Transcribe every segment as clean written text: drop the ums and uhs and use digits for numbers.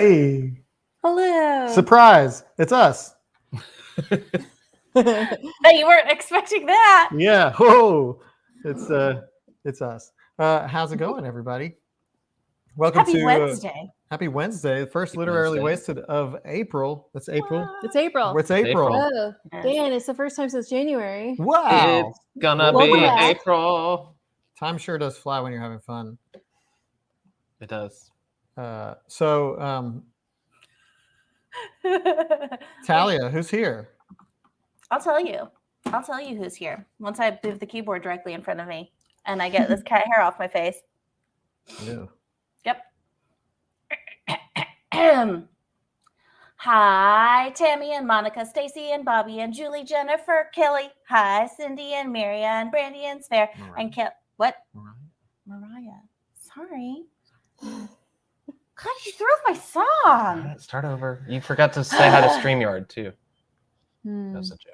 Hey, Hello. surprise! It's us. But you weren't expecting that. Yeah. Whoa. It's us. How's it going, everybody? Welcome Happy to Wednesday. Happy Wednesday, the first Happy literally Wednesday. wasted of April. That's April. It's April. What's April? Oh, Yes. Dan, it's the first time since January. Wow. It's gonna Welcome be back. April. Time sure does fly when you're having fun. It does. Talia, who's here? I'll tell you who's here once I move the keyboard directly in front of me and I get this cat hair off my face. Yeah. Yep. Hi, Tammy and Monica, Stacy and Bobby and Julie, Jennifer, Kelly. Hi, Cindy and Maria and Brandy and Spare and what? Mariah. Sorry. God, you threw off my song. Start over. You forgot to say hi to StreamYard too. That's a joke.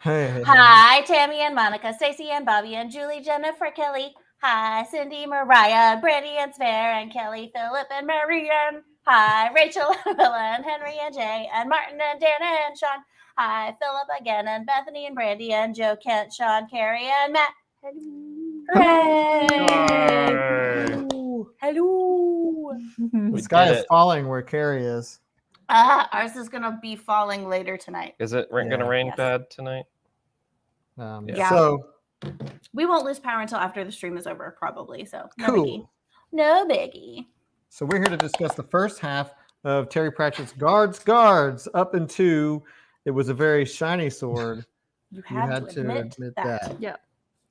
Hey. Hi, Tammy and Monica, Stacy and Bobby and Julie, Jennifer, Kelly. Hi, Cindy, Mariah, Brandy and Spare and Kelly, Philip and Marianne. Hi, Rachel and Willa and Henry and Jay and Martin and Dana and Sean. Hi, Philip again and Bethany and Brandy and Joe, Kent, Sean, Carrie and Matt. Hello. The sky is falling where Carrie is. Ours is going to be falling later tonight. Is it gonna rain Yes. bad tonight? Yeah. So We won't lose power until after the stream is over, probably. So no cool. biggie. No biggie. So we're here to discuss the first half of Terry Pratchett's Guards up into it was a very shiny sword. You had to admit that. Yep.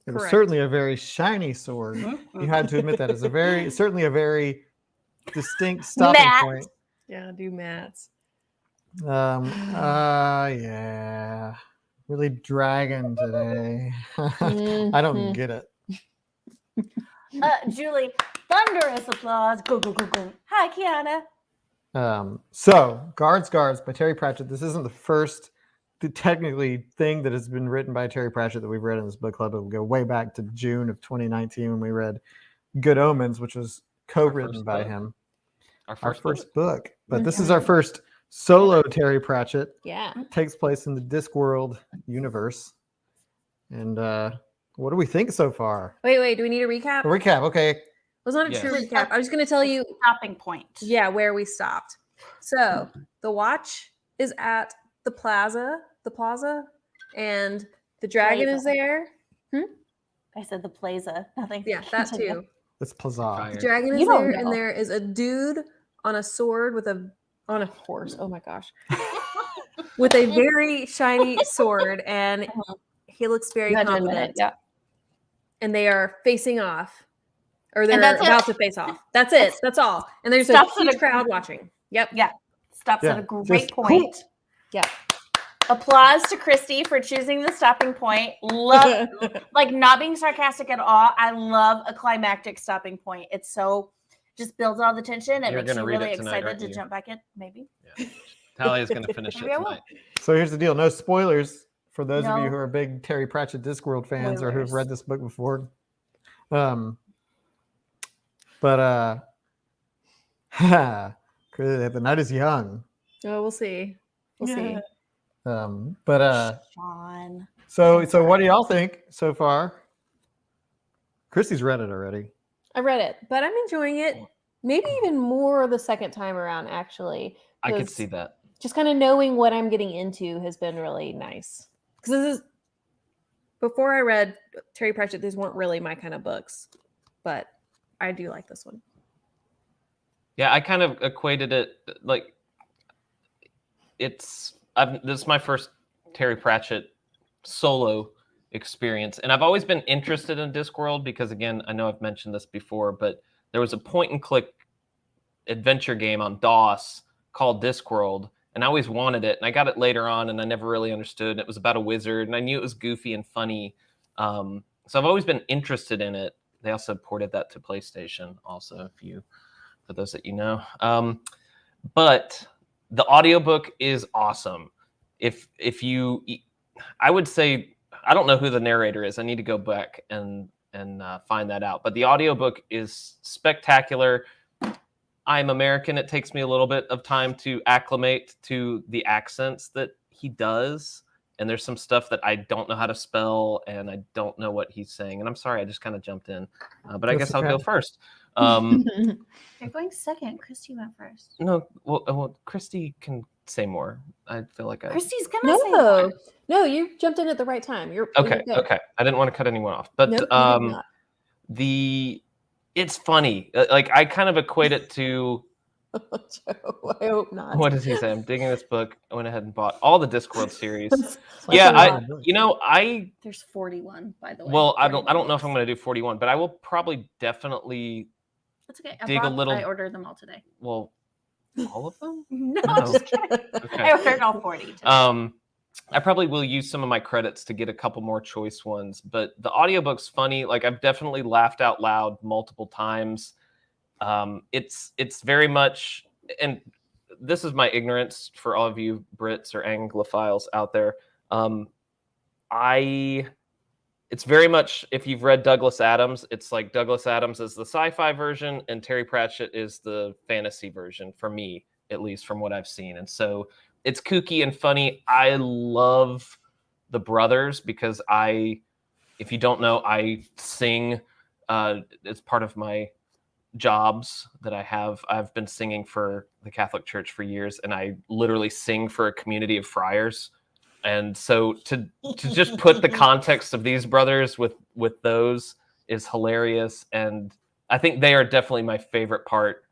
It was Correct. certainly a very shiny sword. Mhm. You had to admit that. It's certainly a very distinct stopping Matt. point. Yeah, do Matt's. Yeah. Really dragging today. I don't get it. Julie, thunderous applause. Go, go, go, go. Hi, Kiana. So Guards by Terry Pratchett. This isn't the first technically thing that has been written by Terry Pratchett that we've read in this book club. It will go way back to June of 2019 when we read Good Omens, which was co-written by him. Our first book. But this is our first solo Terry Pratchett. Yeah. Takes place in the Discworld universe. And what do we think so far? Wait. Do we need a recap? A recap, okay. It was not a Yes. true recap. I was going to tell you, Stopping point. yeah, where we stopped. So the watch is at the plaza, and the dragon is there. I said the plaza. Nothing. Yeah, that too. It's Plaza. Fire. The dragon is You don't there, know. and there is a dude on a sword on a horse. Oh my gosh. With a very shiny sword, and he looks very You had to admit confident. it, yeah. And they are facing off, or And they're that's it. about to face off. That's it. That's all. And there's a Stops at huge a- crowd watching. Yep. Yeah. Stops Yeah, at a great just point. cool. Yeah. Applause to Christy for choosing the stopping point. Love, like, not being sarcastic at all. I love a climactic stopping point. It's so just builds all the tension. It You're makes gonna you read really it tonight, excited aren't to you? jump back in. Maybe. Yeah. Talia's gonna finish it Maybe I will. tonight. So here's the deal. No spoilers for those of you No. who are big Terry Pratchett Discworld fans or who've Spoilers. read this book before. But the night is young. Oh, we'll see. We'll see. Sean. So what do y'all think so far? Christy's read it already. I read it, but I'm enjoying it. Maybe even more the second time around, actually. I could 'cause see that. Just kind of knowing what I'm getting into has been really nice. Because this is before I read Terry Pratchett, these weren't really my kind of books, but I do like this one. Yeah, I kind of equated it like this is my first Terry Pratchett solo experience, and I've always been interested in Discworld because, again, I know I've mentioned this before, but there was a point-and-click adventure game on DOS called Discworld, and I always wanted it, and I got it later on, and I never really understood. It was about a wizard, and I knew it was goofy and funny, so I've always been interested in it. They also ported that to PlayStation, also, for those that you know. But the audiobook is awesome. If you, I would say, I don't know who the narrator is. I need to go back and find that out. But the audiobook is spectacular. I'm American. It takes me a little bit of time to acclimate to the accents that he does. And there's some stuff that I don't know how to spell, and I don't know what he's saying. And I'm sorry, I just kind of jumped in. But I That's guess I'll go okay. first. You're going second. Christy went first. No, well, Christy can say more. I feel like I... Christy's gonna say more. No, no, you jumped in at the right time. You're Okay, good. okay. I didn't want to cut anyone off. But Nope, you did not. it's funny. Like, I kind of equate it to... Joe, I hope not. What does he say? I'm digging this book. I went ahead and bought all the Discworld series. That's Yeah, a lot. There's 41, by the way. Well, I don't 41 know if I'm books. going to do 41, but I will probably definitely That's okay. dig a little- I ordered them all today. well, all of them. No, Oh. I'm just kidding. Okay. I ordered all 40 today. I probably will use some of my credits to get a couple more choice ones, but the audiobook's funny. Like, I've definitely laughed out loud multiple times. It's very much, and this is my ignorance for all of you Brits or Anglophiles out there. It's very much, if you've read Douglas Adams, it's like Douglas Adams is the sci-fi version and Terry Pratchett is the fantasy version, for me, at least from what I've seen. And so it's kooky and funny. I love the brothers because if you don't know, I sing. It's part of my jobs that I have. I've been singing for the Catholic Church for years, and I literally sing for a community of friars. And so to just put the context of these brothers with those is hilarious. And I think they are definitely my favorite part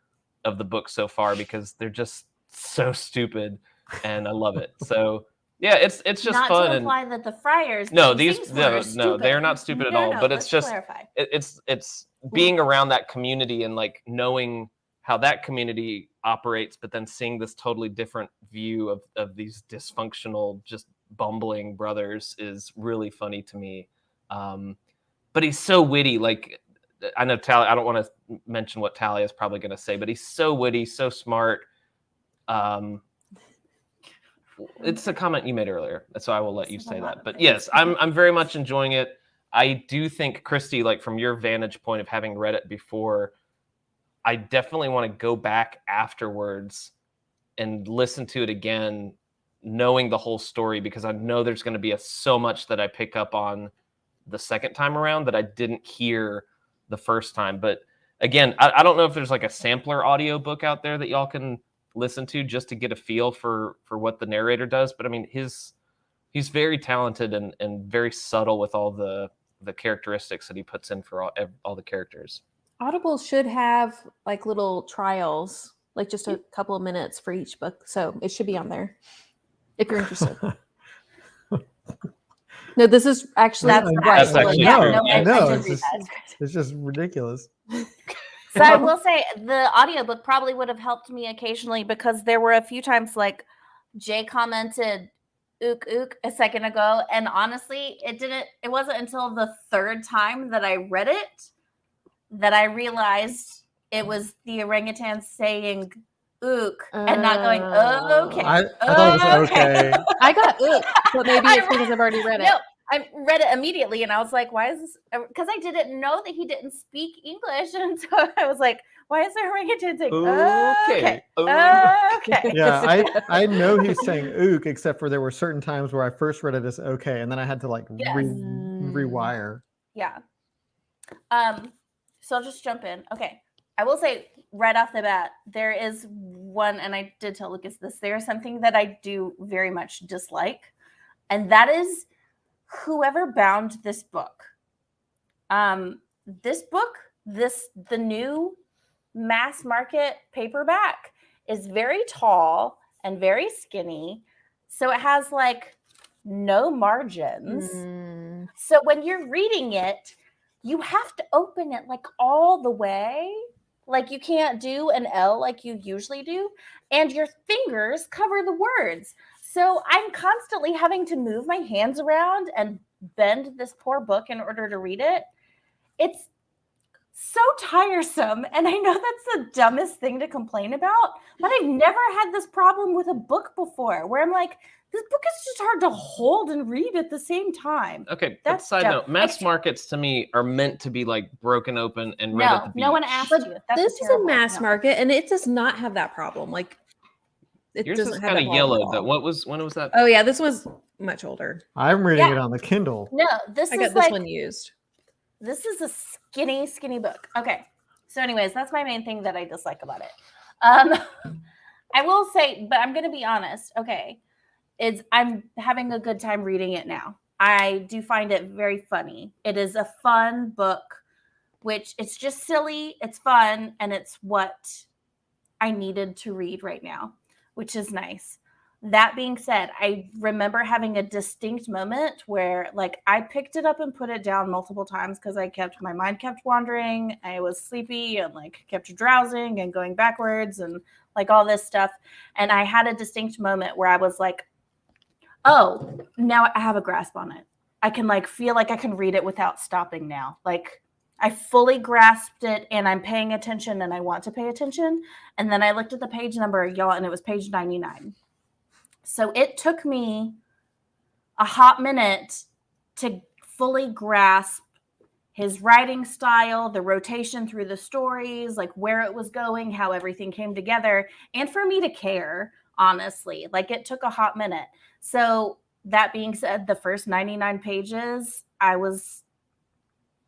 of the book so far because they're just so stupid and I love it. So yeah, it's just not fun. to imply that the friars. No, that he these sings for are no, they're not stupid at No, all. no, But let's it's just clarify. it's being around that community and like knowing how that community operates, but then seeing this totally different view of these dysfunctional, just bumbling brothers is really funny to me. But he's so witty. Like, I know Talia, I don't want to mention what Talia is probably going to say, but he's so witty, so smart. It's a comment you made earlier, so I will let you say that. But yes, I'm very much enjoying it. I do think, Christy, like from your vantage point of having read it before, I definitely want to go back afterwards and listen to it again, knowing the whole story, because I know there's going to be so much that I pick up on the second time around that I didn't hear the first time. But again, I don't know if there's like a sampler audio book out there that y'all can listen to just to get a feel for what the narrator does. But I mean, he's very talented and very subtle with all the characteristics that he puts in for all the characters. Audible should have like little trials, like just a couple of minutes for each book. So it should be on there if you're interested. No, this is actually That's right. That's actually yeah, true. no, Yeah. I No, did it's read just- that. It's just ridiculous. So I will say the audiobook probably would have helped me occasionally because there were a few times like Jay commented ook ook a second ago, and honestly it wasn't until the third time that I read it that I realized it was the orangutan saying ook and not going okay. I thought it was okay. I got it, but maybe it's because I've already read it. No, I read it immediately and I was like, why is this? Because I didn't know that he didn't speak English. And so I was like, why is there orangutan saying okay? Okay. Yeah, I know he's saying ook, except for there were certain times where I first read it as okay, and then I had to like Yes. rewire. Yeah. So I'll just jump in. Okay. I will say right off the bat, there is one, and I did tell Lucas this, there is something that I do very much dislike, and that is whoever bound this book. This book, the new mass market paperback is very tall and very skinny. So it has like no margins. Mm. So when you're reading it, you have to open it like all the way. Like you can't do an L like you usually do. And your fingers cover the words. So I'm constantly having to move my hands around and bend this poor book in order to read it. It's so tiresome. And I know that's the dumbest thing to complain about, but I've never had this problem with a book before where I'm like, This book is just hard to hold and read at the same time. Okay, but That's side dumb. note, mass markets to me are meant to be like broken open and read at the beach. No one asked But you. That's this is a terrible. mass No. market, and it does not have that problem. Like, it Yours doesn't is have kind that of problem at yellow. all. When was that? Oh yeah, this was much older. I'm reading Yeah. it on the Kindle. No, this I is got this like one used. this is a skinny book. Okay. So, anyways, that's my main thing that I dislike about it. I will say, but I'm gonna be honest, okay. I'm having a good time reading it now. I do find it very funny. It is a fun book, which it's just silly, it's fun, and it's what I needed to read right now, which is nice. That being said, I remember having a distinct moment where like I picked it up and put it down multiple times because my mind kept wandering. I was sleepy and like kept drowsing and going backwards and like all this stuff. And I had a distinct moment where I was like, oh, now I have a grasp on it. I can like feel like I can read it without stopping now. Like I fully grasped it and I'm paying attention and I want to pay attention. And then I looked at the page number, y'all, and it was page 99. So it took me a hot minute to fully grasp his writing style, the rotation through the stories, like where it was going, how everything came together, and for me to care, honestly. Like it took a hot minute. So that being said, the first 99 pages, I was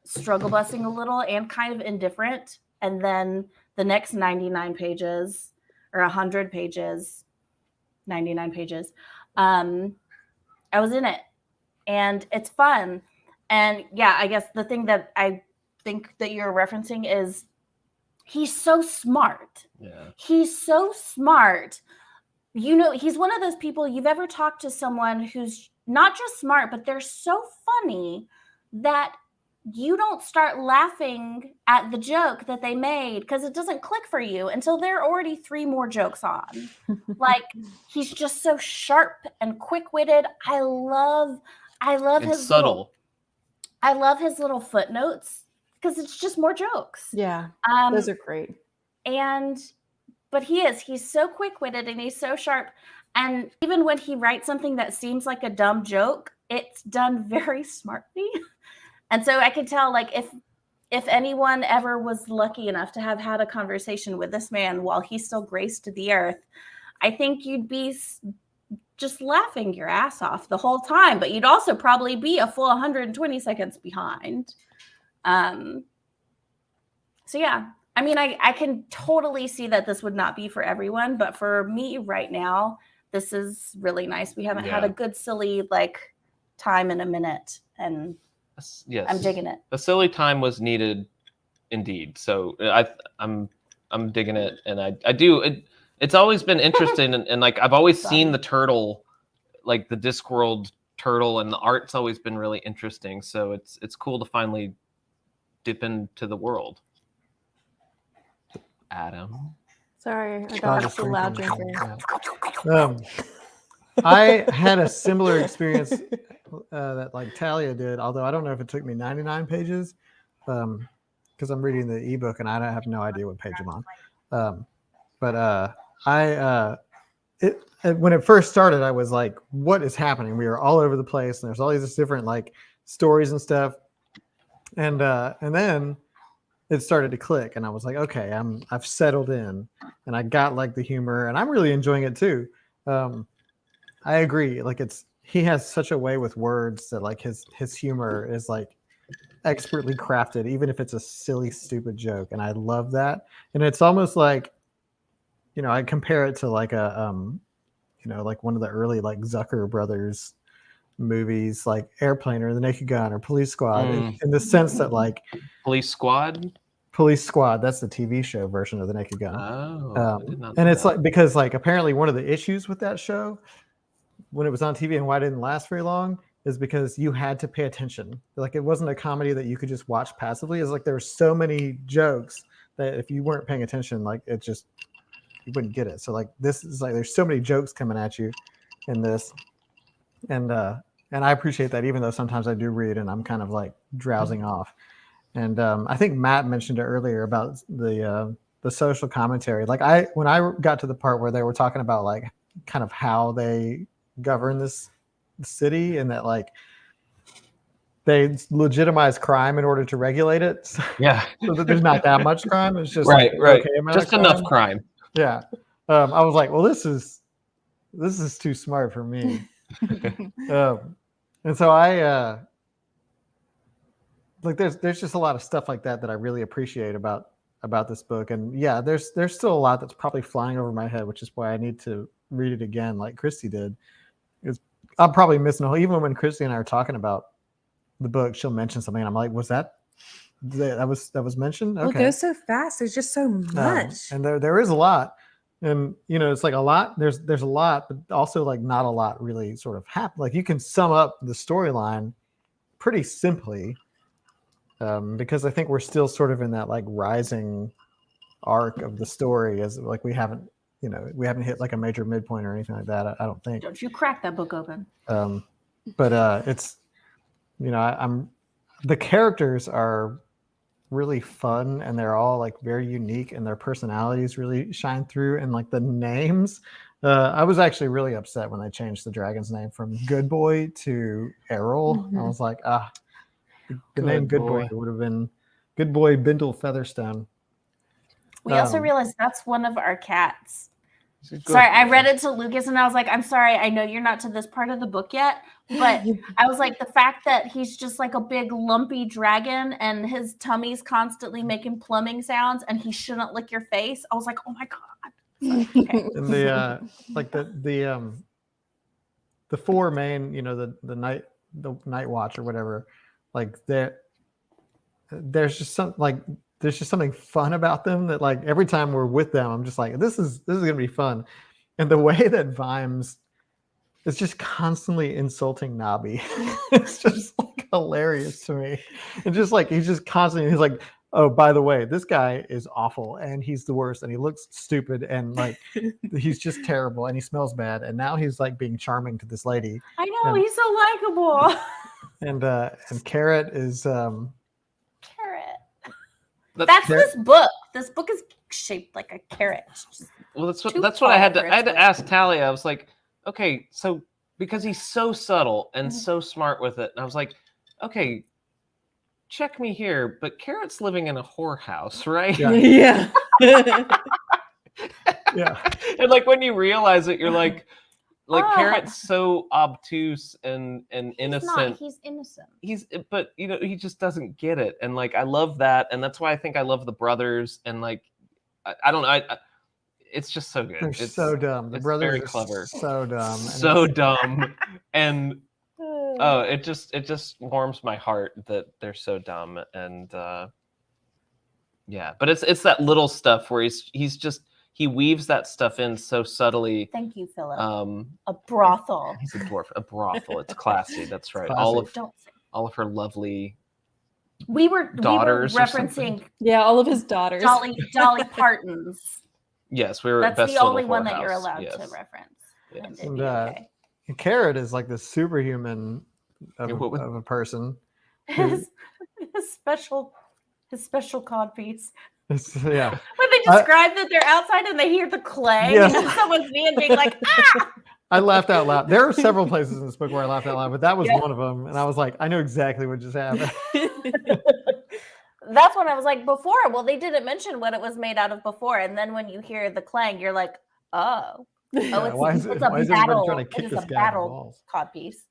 struggle busing a little and kind of indifferent. And then the next 99 pages or 100 pages, 99 pages, I was in it and it's fun. And yeah, I guess the thing that I think that you're referencing is he's so smart. Yeah. He's so smart. You know, he's one of those people you've ever talked to someone who's not just smart, but they're so funny that you don't start laughing at the joke that they made because it doesn't click for you until there are already 3 more jokes on. Like he's just so sharp and quick-witted. I love It's his subtle. I love his little footnotes because it's just more jokes. Yeah, those are great. But he's so quick-witted and he's so sharp. And even when he writes something that seems like a dumb joke, it's done very smartly. And so I could tell, like, if anyone ever was lucky enough to have had a conversation with this man while he still graced the earth, I think you'd be just laughing your ass off the whole time, but you'd also probably be a full 120 seconds behind. So yeah, I mean, I can totally see that this would not be for everyone, but for me right now, this is really nice. We haven't had a good silly like time in a minute, and yes, I'm digging it. The silly time was needed, indeed. So I'm digging it, and I do. It's always been interesting, and like I've always seen the turtle, like the Discworld turtle, and the art's always been really interesting. So it's cool to finally dip into the world. Adam. Sorry, I Oh, got just so loud drinking. drinking. I had a similar experience that like Talia did, although I don't know if it took me 99 pages because I'm reading the ebook and I have no idea what page I'm on. When it first started, I was like, what is happening? We were all over the place and there's all these different like stories and stuff. And then it started to click and I was like, okay, I've settled in and I got like the humor and I'm really enjoying it too. I agree. Like he has such a way with words that like his humor is like expertly crafted, even if it's a silly, stupid joke. And I love that. And it's almost like, you know, I compare it to like a, you know, like one of the early like Zucker brothers movies, like Airplane or The Naked Gun or Police Squad, in the sense that like Police Squad. That's the TV show version of The Naked Gun. Oh, I did not know and it's that. like because like apparently one of the issues with that show when it was on TV and why it didn't last very long is because you had to pay attention. Like it wasn't a comedy that you could just watch passively. It's like there were so many jokes that if you weren't paying attention, like it just you wouldn't get it. So like this is like there's so many jokes coming at you in this, and I appreciate that even though sometimes I do read and I'm kind of like drowsing off. And I think Matt mentioned it earlier about the social commentary. Like when I got to the part where they were talking about like kind of how they govern this city, and that like they legitimize crime in order to regulate it, so Yeah. that there's not that much crime. It's just Right. an Right. okay amount Just of enough crime. Yeah. I was like, well, this is too smart for me. And so I like there's just a lot of stuff like that I really appreciate about this book. And yeah, there's still a lot that's probably flying over my head, which is why I need to read it again like Christy did. I'm probably missing a whole, even when Christy and I are talking about the book, she'll mention something and I'm like, was that was mentioned? Well, it Okay. goes so fast. There's just so much. And there is a lot. And it's like a lot, there's a lot, but also like not a lot really sort of happen. Like you can sum up the storyline pretty simply, because I think we're still sort of in that like rising arc of the story, as like we haven't hit like a major midpoint or anything like that. I don't think. Don't you crack that book open. But it's the characters are really fun, and they're all like very unique, and their personalities really shine through. And like the names, I was actually really upset when they changed the dragon's name from Good Boy to Errol. I was like, the name Good Boy would have been Good Boy Bindle Featherstone. We also realized that's one of our cats. Sorry, I read it to Lucas and I was like, I'm sorry, I know you're not to this part of the book yet, but I was like, the fact that he's just like a big lumpy dragon and his tummy's constantly making plumbing sounds and he shouldn't lick your face. I was like, oh my God. So, okay. And the like the four main, the night watch or whatever, like there's just something fun about them that like every time we're with them, I'm just like, this is gonna be fun. And the way that Vimes is just constantly insulting Nobby, it's just like hilarious to me. And just like he's like, oh, by the way, this guy is awful and he's the worst and he looks stupid and like he's just terrible and he smells bad. And now he's like being charming to this lady. I know, he's so likable. And Carrot is Carrot. That's this book. This book is shaped like a carrot. Well, that's what I had to ask Talia. I was like, okay, so because he's so subtle and so smart with it, and I was like, okay, check me here, but Carrot's living in a whorehouse, right? Yeah. Yeah. And like when you realize it, you're like Carrot's so obtuse and innocent. He's innocent. But he just doesn't get it. And like I love that, and that's why I think I love the brothers. And like I don't know, it's just so good. It's so dumb. The brothers very are clever. So dumb. So dumb. And it just warms my heart that they're so dumb. And yeah, but it's that little stuff where he weaves that stuff in so subtly. Thank you, Philip. A brothel. He's a dwarf. A brothel. It's classy. That's right. Classy. All of her lovely We daughters were referencing all of his daughters. Dolly Parton's. Yes, we were. That's the only one that you're allowed to reference. Yes. And Carrot is like the superhuman of a person. His special codpiece. Yeah. When they describe that they're outside and they hear the clang and someone's being like, ah! I laughed out loud. There are several places in this book where I laughed out loud, but that was one of them. And I was like, I know exactly what just happened. That's when I was like, before. Well, they didn't mention what it was made out of before. And then when you hear the clang, you're like, oh. Why is everybody trying to kick this guy in the balls? Codpiece.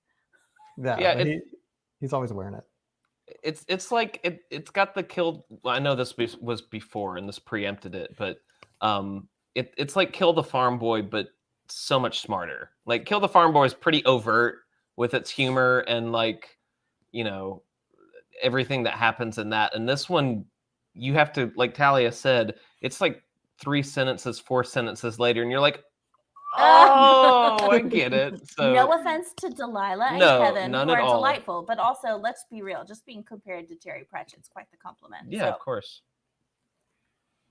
Yeah, he's always wearing it. It's like it's got the kill. Well, I know this was before and this preempted it, but it's like Kill the Farm Boy, but so much smarter. Like Kill the Farm Boy is pretty overt with its humor and like everything that happens in that. And this one, you have to, like Talia said, it's like 4 sentences later, and you're like, oh, I get it. So no offense to Delilah and Kevin, who are delightful, but also let's be real, just being compared to Terry Pratchett's quite the compliment. Yeah, of course.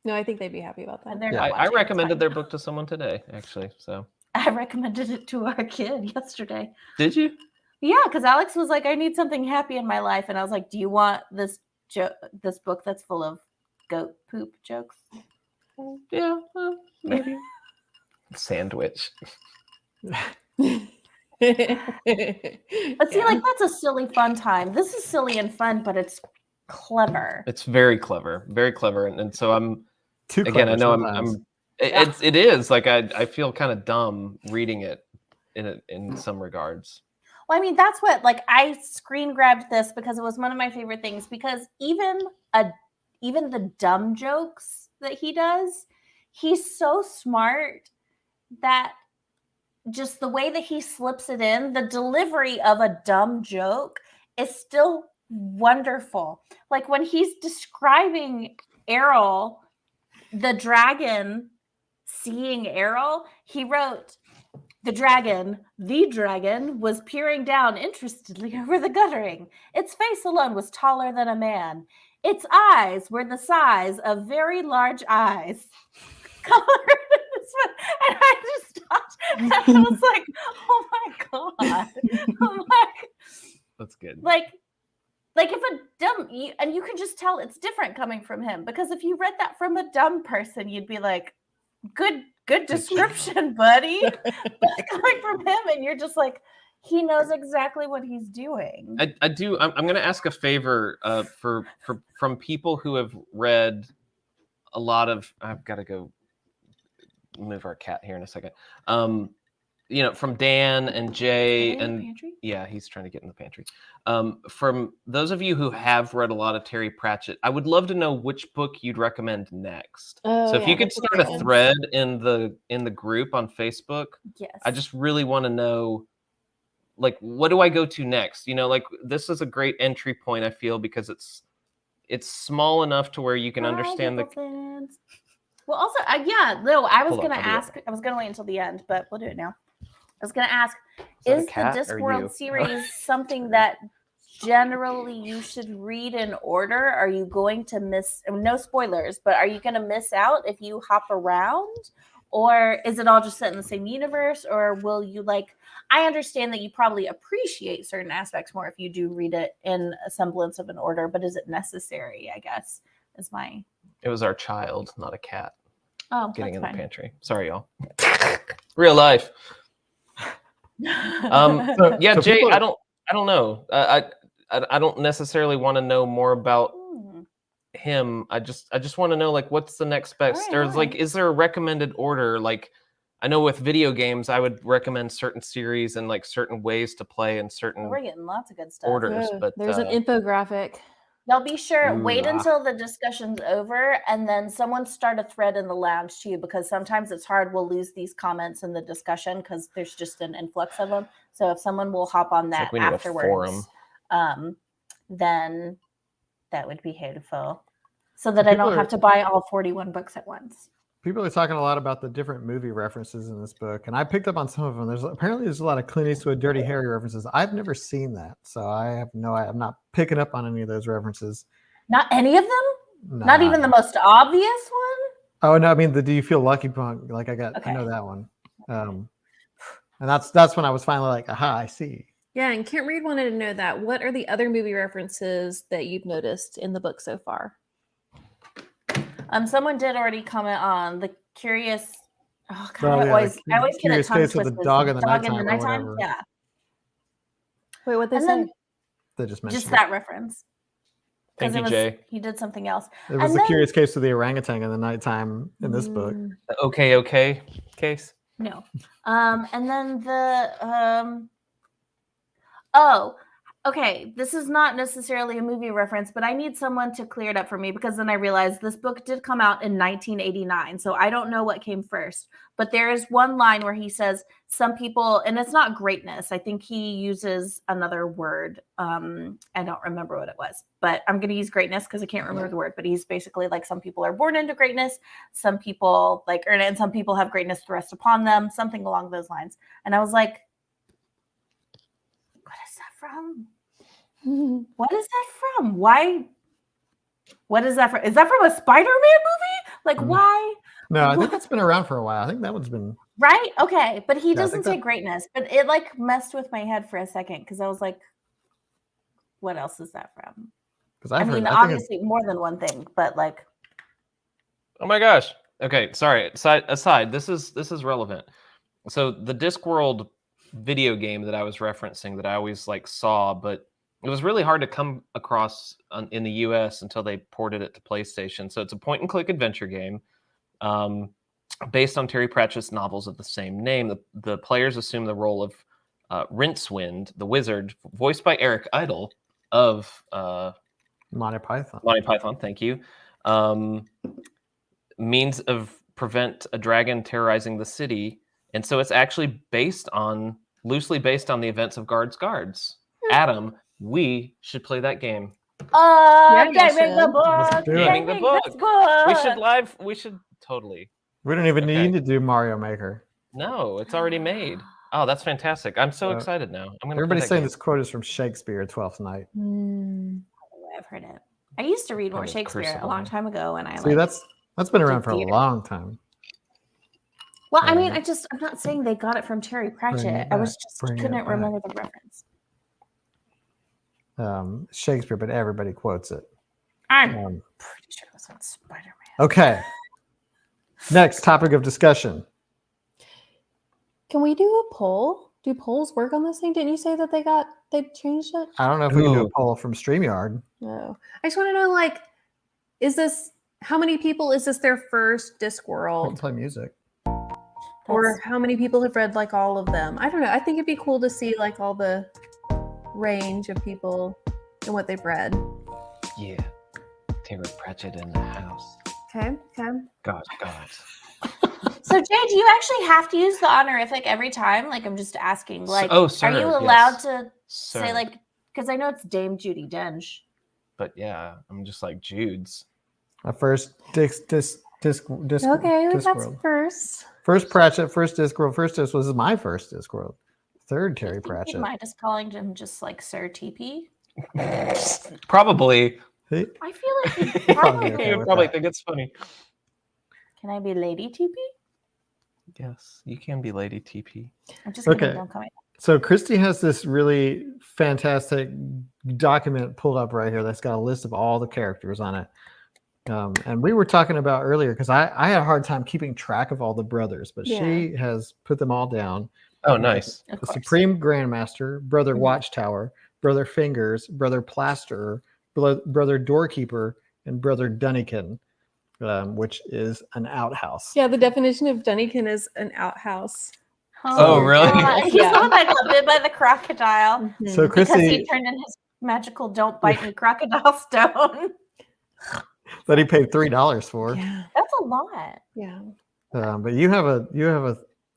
No, I think they'd be happy about that. I recommended their book to someone today, actually. So I recommended it to our kid yesterday. Did you? Yeah, because Alex was like, I need something happy in my life. And I was like, do you want this book that's full of goat poop jokes? Yeah, maybe. Sandwich. But see, like that's a silly fun time. This is silly and fun, but it's clever. It's very clever, and so I'm Too again. clever I know sometimes. it is like I feel kind of dumb reading it in some regards. Well, I mean, that's what like I screen grabbed this because it was one of my favorite things. Because even the dumb jokes that he does, he's so smart that just the way that he slips it in, the delivery of a dumb joke is still wonderful. Like when he's describing Errol, the dragon, seeing Errol, he wrote, the dragon was peering down interestedly over the guttering. Its face alone was taller than a man. Its eyes were the size of very large eyes. Colored and I just stopped and I was like, oh my God. I'm like, That's good. like if a dumb, and you can just tell it's different coming from him, because if you read that from a dumb person, you'd be like, good description, buddy. But coming from him, and you're just like, he knows exactly what he's doing. I do. I'm going to ask a favor from people who have read a lot of. I've got to go move our cat here in a second. From Dan and Jay and yeah, he's trying to get in the pantry. From those of you who have read a lot of Terry Pratchett, I would love to know which book you'd recommend next. Oh, so if yeah, you could that's a start great a one. thread in the group on Facebook, Yes. I just really want to know, like, what do I go to next? Like this is a great entry point, I feel, because it's small enough to where you can understand the. Fans. Well, also, I was Hold on, going to I'll do it. ask. I was going to wait until the end, but we'll do it now. I was going to ask, that a is the cat or Discworld you? series something that generally you should read in order? Are you going to miss, no spoilers, but are you going to miss out if you hop around? Or is it all just set in the same universe? Or will you I understand that you probably appreciate certain aspects more if you do read it in a semblance of an order, but is it necessary, I guess, is my... It was our child, not a cat, getting in that's fine. the pantry. Sorry, y'all. Real life. Yeah, So Jay, people- I don't know. I don't necessarily want to know more about him. I just want to know, like, what's the next best? All Or right. is there a recommended order? Like, I know with video games, I would recommend certain series and like certain ways to play and certain We're getting lots of good stuff. orders. Oh, But there's an infographic. Y'all be sure, wait Ooh, until the discussion's over, and then someone start a thread in the lounge too, because sometimes it's hard. We'll lose these comments in the discussion because there's just an influx of them. So if someone will hop on It's that like we need a afterwards, then that would be helpful, so that So I people don't are- have to buy all 41 books at once. People are talking a lot about the different movie references in this book, and I picked up on some of them. There's a lot of Clint Eastwood, Dirty Harry references. I've never seen that, so I'm not picking up on any of those references. Not any of them? Nah. Not even the most obvious one? Oh no, I mean the "Do You Feel Lucky" punk. Like I Okay. know that one, and that's when I was finally like, aha, I see. Yeah, and Can't Read wanted to know that. What are the other movie references that you've noticed in the book so far? Someone did already comment on the curious. Oh God, Oh, I yeah, always the get a Curious tongue Case of the twisted. Dog in the Nighttime or whatever. Yeah, Wait, what they and say? then They just mentioned just that reference. thank you, Because Jay. he did something else. it was and the then- Curious Case of the Orangutan in the Nighttime in this book. The okay case. No. And then the oh, okay. This is not necessarily a movie reference, but I need someone to clear it up for me, because then I realized this book did come out in 1989. So I don't know what came first. But there is one line where he says some people, and it's not greatness. I think he uses another word. I don't remember what it was, but I'm going to use greatness because I can't remember the word. But he's basically like, some people are born into greatness. Some people earn it, and some people have greatness thrust upon them, something along those lines. And I was like, what is that from? What is that from? Why? What is that from? Is that from a Spider-Man movie? Like, why? No, I think that's been around for a while. I think that one's been. Right? Okay. But he Yeah, I doesn't think say that- greatness, but it messed with my head for a second, because I was like, what else is that from? Because I I've mean, heard. I think obviously more than one thing, but Oh my gosh. Okay, sorry. Aside, this is relevant. So the Discworld video game that I was referencing that I always like saw, but it was really hard to come across in the US until they ported it to PlayStation. So it's a point and click adventure game. Based on Terry Pratchett's novels of the same name. The players assume the role of Rincewind, the wizard, voiced by Eric Idle of Monty Python. Monty Python. Thank you. Means of prevent a dragon terrorizing the city, and so it's actually loosely based on the events of Guards. Adam, we should play that game. Yeah, Gaming the should. Let's book. do it. Gaming the Gaming book. this book. We should totally. We don't even Okay. need to do Mario Maker. No, it's already made. Oh, that's fantastic. I'm so excited now. I'm gonna play Everybody's that saying game. this quote is from Shakespeare, Twelfth Night. I've heard it. I used to read more Kind of Shakespeare a crucible. long time ago, and I See, that's been around for a theater. long time. Well, I mean, I'm not saying they got it from Terry Bring Pratchett. it I was back, just bring it couldn't back. remember the reference. Shakespeare, but everybody quotes it. I'm Um, pretty sure it was on Spider-Man. okay. Next topic of discussion. Can we do a poll? Do polls work on this thing? Didn't you say that they changed it? I don't know if we can do a Ooh. poll from StreamYard. No. I just want to know, like, how many people is this their first We can Discworld? play music. Or how many people have read like all of them? I don't know. I think it'd be cool to see like all the range of people and what they've read. Yeah. Terry Pratchett in the house. Okay. God. So, Jay, do you actually have to use the honorific every time? Like, I'm just asking. Like, sir, are you yes. allowed to Sir. say like? Because I know it's Dame Judi Dench. But yeah, I'm just like Jude's. Our first disc Okay, we got some Discworld. first. First Pratchett, first Discworld. First Disc was my first Discworld. Third Do you Terry think Pratchett. you'd mind us calling him just like Sir TP? Probably. He- I feel like he'd Yeah, probably. okay. You with probably that. think it's funny. Can I be Lady TP? Yes, you can be Lady TP. I'm just kidding. Okay. Don't call me. So Christy has this really fantastic document pulled up right here that's got a list of all the characters on it. And we were talking about earlier because I had a hard time keeping track of all the brothers, but she has put them all down. Oh, nice. Of The course. Supreme Grandmaster, Brother Mhm. Watchtower, Brother Fingers, Brother Plasterer, Brother Doorkeeper, and Brother Dunnikin, which is an outhouse. Yeah, the definition of Dunnikin is an outhouse. Oh, really? God. He's Yeah. the one that got bit by the crocodile So Mhm. because he Christy, turned in his magical "Don't bite me" crocodile stone. that he paid $3 for. Yeah. That's a lot. Yeah. But you have a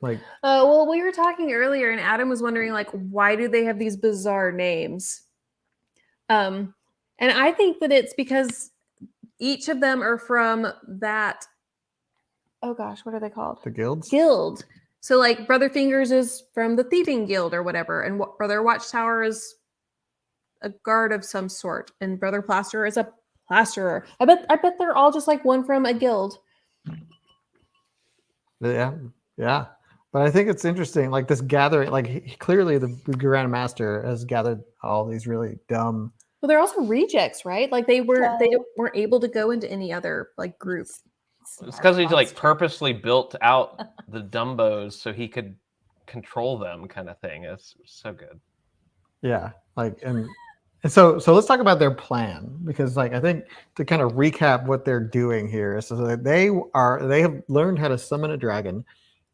like Well, we were talking earlier, and Adam was wondering, like, why do they have these bizarre names? And I think that it's because each of them are from that. Oh gosh, what are they called? the guilds. Guild. So, like, Brother Fingers is from the Thieving Guild or whatever, and Brother Watchtower is a guard of some sort, and Brother Plasterer is a plasterer. I bet they're all just like one from a guild. Yeah. But I think it's interesting, like this gathering, like clearly the Grand Master has gathered all these really dumb. Well, they're also rejects, right? Like they weren't able to go into any other like group. It's because he like purposely built out the Dumbos so he could control them, kind of thing. It's so good. Yeah, like and so let's talk about their plan, because like I think to kind of recap what they're doing here is so that they have learned how to summon a dragon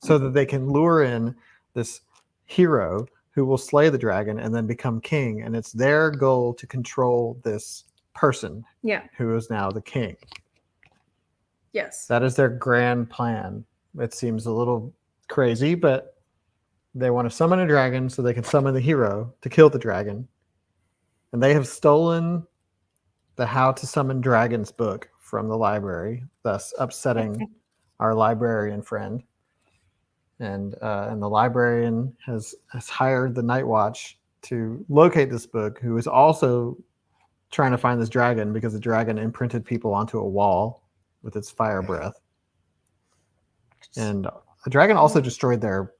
so that they can lure in this hero who will slay the dragon and then become king, and it's their goal to control this person Yeah. who is now the king. Yes. That is their grand plan. It seems a little crazy, but they want to summon a dragon so they can summon the hero to kill the dragon. And they have stolen the How to Summon Dragons book from the library, thus upsetting our librarian friend. And the librarian has hired the Night Watch to locate this book, who is also trying to find this dragon because the dragon imprinted people onto a wall with its fire breath. And the dragon also destroyed their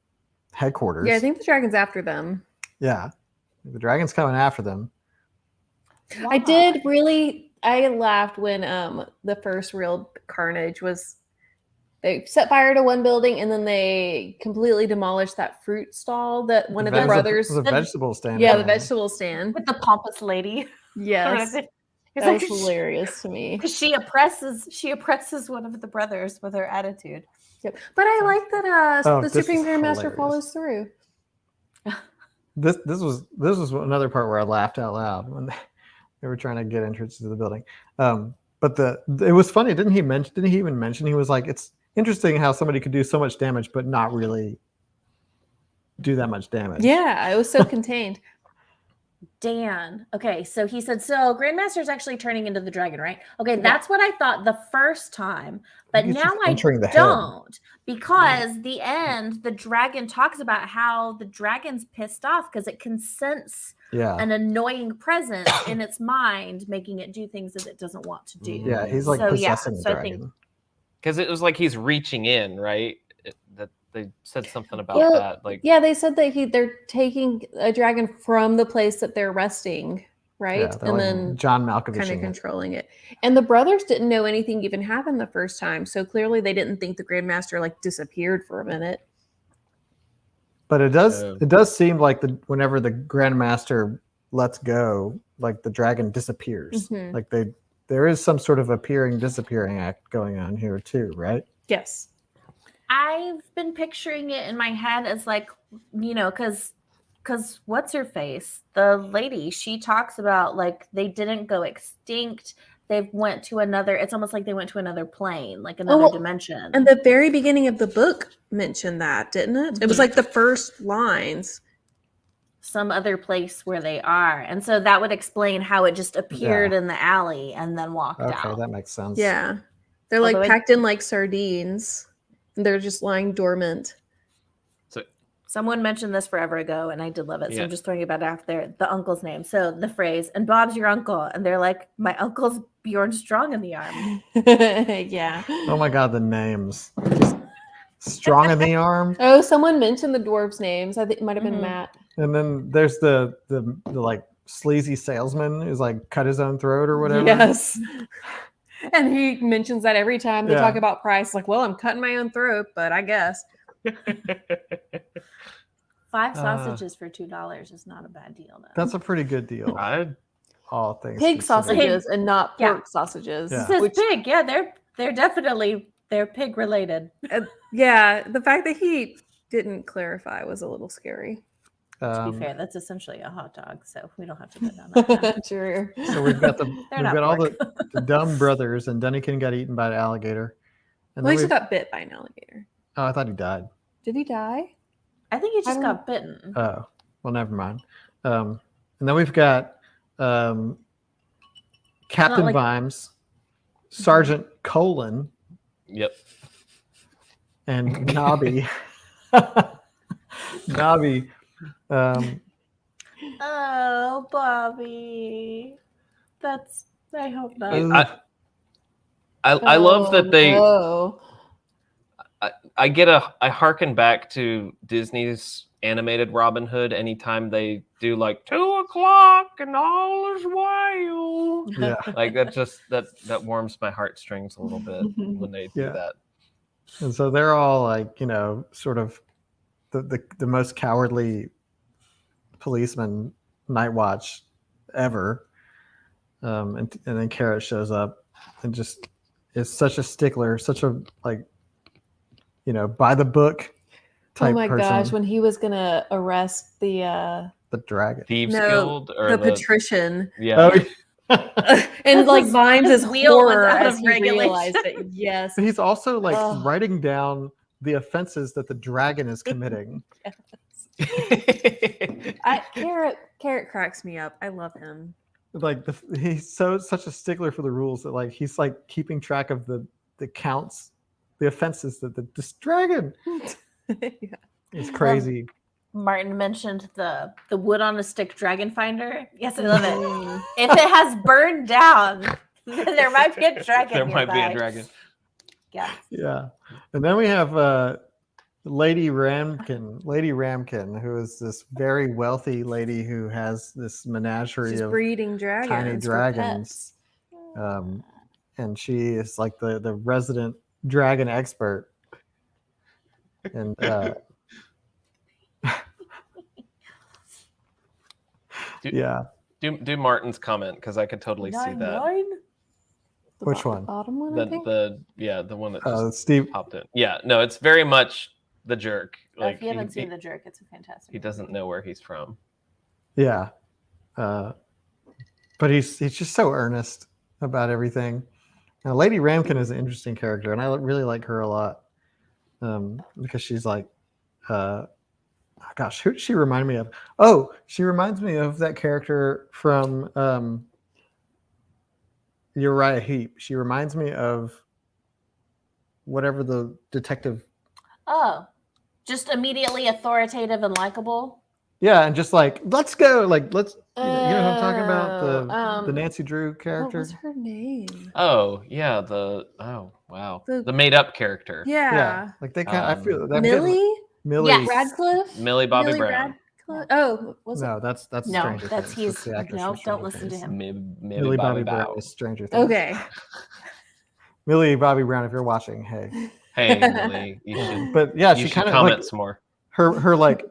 headquarters. Yeah, I think the dragon's after them. Yeah. The dragon's coming after them. I laughed when the first real carnage was They set fire to one building, and then they completely demolished that fruit stall that one of the brothers. the vegetable stand. Yeah, the vegetable stand. With the pompous lady. Yes, It's that was hilarious to me. Because she oppresses one of the brothers with her attitude. Yep. But I like that the this Supreme is Grandmaster hilarious. follows through. This was another part where I laughed out loud when they were trying to get entrance to the building. But it was funny. Didn't he even mention, he was like, it's interesting how somebody could do so much damage but not really do that much damage. Yeah, it was so contained. Dan. Okay, so he said, so Grandmaster's actually turning into the dragon, right? Okay, that's what I thought the first time, but He's now just I entering the head. don't, because the end, the dragon talks about how the dragon's pissed off because it can sense an annoying presence in its mind, making it do things that it doesn't want to do. Yeah, he's like possessing the dragon. Because it was like he's reaching in, right? That they said something about that. Like, yeah, they said that they're taking a dragon from the place that they're resting, right? Yeah, and like then John Malkovich kind of controlling it. And the brothers didn't know anything even happened the first time, so clearly they didn't think the Grandmaster like disappeared for a minute. But it does seem like whenever the Grandmaster lets go, like the dragon disappears. Mm-hmm. Like there is some sort of appearing disappearing act going on here too, right? Yes. I've been picturing it in my head as like, because what's her face? The lady, she talks about like they didn't go extinct. They went to another, it's almost like they went to another plane, like another dimension. And the very beginning of the book mentioned that, didn't it? It was like the first lines. Some other place where they are. And so that would explain how it just appeared in the alley and then walked out. Okay, that makes sense. Yeah. They're like packed in like sardines. And they're just lying dormant. So someone mentioned this forever ago, and I did love it. So I'm just throwing it back out there. The uncle's name. So the phrase, and Bob's your uncle. And they're like, my uncle's Bjorn Strong in the arm. Yeah. Oh my God, the names. Strong in the arm. Oh, someone mentioned the dwarves' names. I think it might have been Matt. And then there's the like sleazy salesman who's like cut his own throat or whatever. Yes. And he mentions that every time they talk about price. Like, well, I'm cutting my own throat, but I guess. 5 sausages for $2 is not a bad deal, though. That's a pretty good deal. All things pig considered. sausages and not pork sausages. Yeah. It says pig. Yeah, they're definitely pig related. Yeah, the fact that he didn't clarify was a little scary. To be fair, that's essentially a hot dog, so we don't have to put down that. True. So we've got all pork. the dumb brothers, and Dunnikin got eaten by an alligator. And Well, he just got bit by an alligator. Oh, I thought he died. Did he die? I think he just got bitten. Oh, well, never mind. And then we've got Captain Vimes, Sergeant Colon. Yep. And Nobby. Nobby. Oh, Bobby. I hope not. I love that they. No. I hearken back to Disney's animated Robin Hood anytime they do like 2:00 and all is well. Yeah. Like that warms my heartstrings a little bit when they do that. And so they're all like, sort of the most cowardly policeman Night Watch ever. And then Carrot shows up and just is such a stickler, such a by the book type person. Oh my gosh, when he was gonna arrest the dragon. Thieves Guild or the patrician. Yeah. And like Vimes' horror out as of he regulation. realized that yes. He's also like writing down the offenses that the dragon is committing. Carrot cracks me up. I love him. Like he's such a stickler for the rules that like he's like keeping track of the counts, the offenses that this dragon. It's crazy. Martin mentioned the wood on a stick dragon finder. Yes, I love it. If it has burned down, then there might be a dragon. There might be a dragon. Yeah. Yeah. And then we have Lady Ramkin, who is this very wealthy lady who has this menagerie She's of breeding dragons. tiny dragons. And she is like the resident dragon expert. And yeah, Do Martin's comment because I could totally see that. 9-9? Which one? The bottom one, I think. The one that just Steve. popped in. Yeah, no, it's very much the jerk. If you haven't seen The Jerk, it's a fantastic he doesn't know where he's from. Yeah, but he's just so earnest about everything. Now, Lady Ramkin is an interesting character, and I really like her a lot because she's like, gosh, who does she remind me of? Oh, she reminds me of that character from Uriah Heep. She reminds me of whatever the detective. Oh, just immediately authoritative and likable. Yeah, and just like, let's go, like let's. You know who I'm talking about? The Oh, Nancy Drew What character. was her name? Oh yeah, wow, The- the made up character. Yeah. Like they kind. I feel that Millie Millie. Yes. Radcliffe. Millie Bobby Millie Brown. Radcliffe. Oh, was it? No, that's No, Stranger that's Things. he's the actress no. from Don't Stranger listen to Things. him. Millie Bobby Brown is Stranger Things. Okay. Millie Bobby Brown, if you're watching, hey. Hey Millie, you should. But yeah, You she should kind of comment like some more. her like.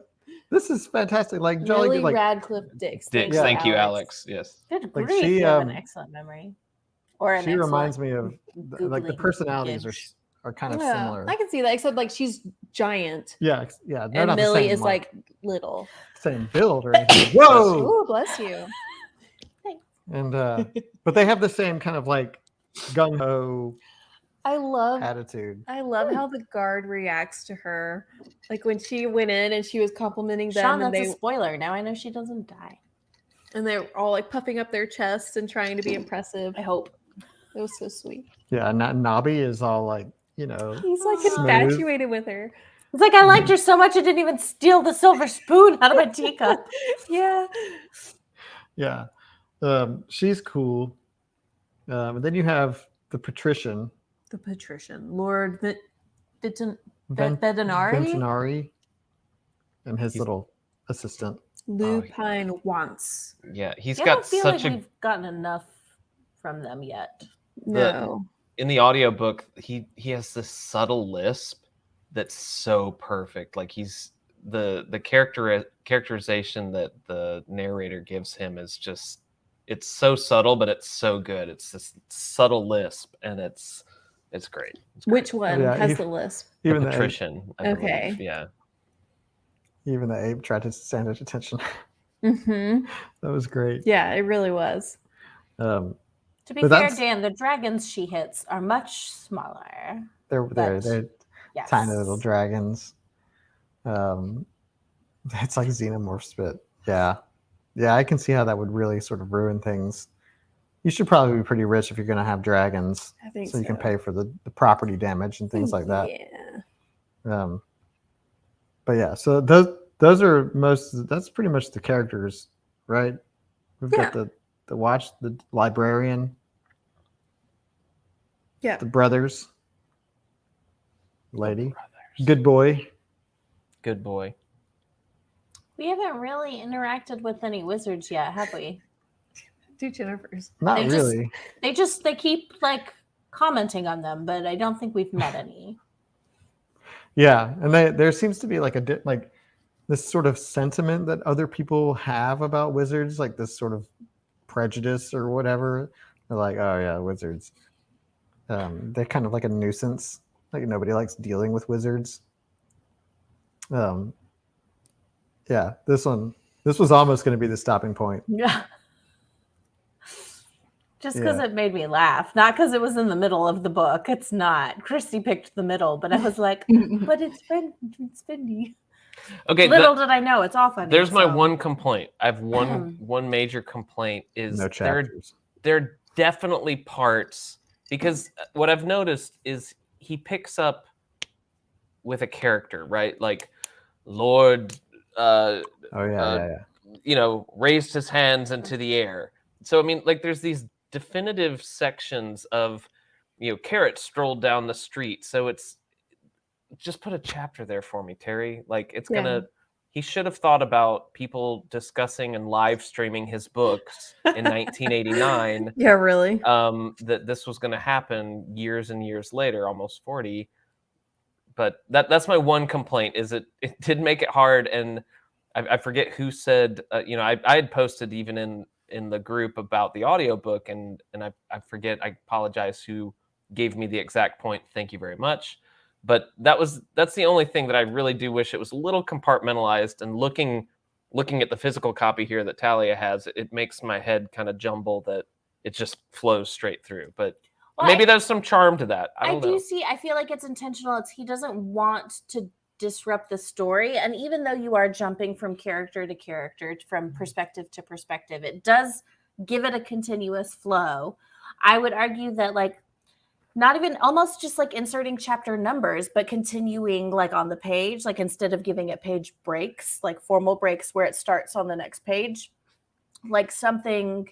This is fantastic. Like Jolly, Millie like Radcliffe Dix. Dix, thank you, Alex. Yes. Good Like grief, she, you have an excellent memory. Or an she excellent reminds me of like the Googling personalities gigs. are kind of Yeah, similar. I can see that. Except like she's giant, Yeah, they're and not Millie the same, is like little. same build or anything. Whoa! Oh, bless you. And but they have the same kind of like gung ho I love attitude. how the guard reacts to her. Like when she went in and she was complimenting them, Sean, and that's a spoiler. Now I know she doesn't die. they're all like puffing up their chests and trying to be impressive. I hope. It was so sweet. Yeah, Nobby is all like, you know, He's like Smooth. infatuated with her. It's like I liked her so much I didn't even steal the silver spoon out of my teacup. Yeah. yeah. She's cool. And then you have the patrician, The patrician, Lord Ven- Bedinari, Ventinari, and his He's- little assistant. Lupine wants. Yeah, he's I got don't feel such like a. we've gotten enough from them yet. No. In the audiobook, he has this subtle lisp that's so perfect. Like he's the characterization that the narrator gives him is just, it's so subtle, but it's so good. It's this subtle lisp, and it's great. It's great. Which one Yeah, has you- the lisp? The Even the ape, patrician. I Okay. believe. Yeah. even the ape tried to stand at attention. Mm-hmm. That was great. Yeah, it really was. To be But fair, that's- Dan, the dragons she hits are much smaller. They're Yes. tiny little dragons. It's like xenomorphs, but yeah, I can see how that would really sort of ruin things. You should probably be pretty rich if you're going to have dragons, I think so you can pay for the property damage and things like that. Yeah. But yeah, so those are that's pretty much the characters, right? We've got the watch, the librarian, Yeah. the brothers, lady, good boy. Good boy. We haven't really interacted with any wizards yet, have we? Do Jennifer's. Not They just- really. They keep like commenting on them, but I don't think we've met any. Yeah, and there seems to be like like this sort of sentiment that other people have about wizards, like this sort of prejudice or whatever. They're like, oh yeah, wizards. They're kind of like a nuisance. Like nobody likes dealing with wizards. Yeah, this was almost going to be the stopping point. Yeah. Just because Yeah. it made me laugh, not because it was in the middle of the book. It's not. Christy picked the middle, but I was like, but it's Fendi. Okay. Little did I know, it's all funny. There's my so- one complaint. I have one major complaint is No there chapters. are definitely parts, because what I've noticed is he picks up with a character, right? Like Lord Oh yeah. raised his hands into the air. So I mean, like there's these definitive sections of, Carrot strolled down the street. So it's just put a chapter there for me, Terry. Like it's he should have thought about people discussing and live streaming his books in 1989. Yeah, really. That this was going to happen years and years later, almost 40. but that's my one complaint is it did make it hard. And I forget who said, I had posted even in the group about the audiobook, and I forget, I apologize who gave me the exact point. Thank you very much. But that's the only thing that I really do wish it was a little compartmentalized. And looking at the physical copy here that Talia has, it makes my head kind of jumble that it just flows straight through. But maybe there's some charm to that. I don't know. I feel like it's intentional. He doesn't want to disrupt the story. And even though you are jumping from character to character, from perspective to perspective, it does give it a continuous flow. I would argue that like not even almost just like inserting chapter numbers, but continuing like on the page, like instead of giving it page breaks, like formal breaks where it starts on the next page, like something,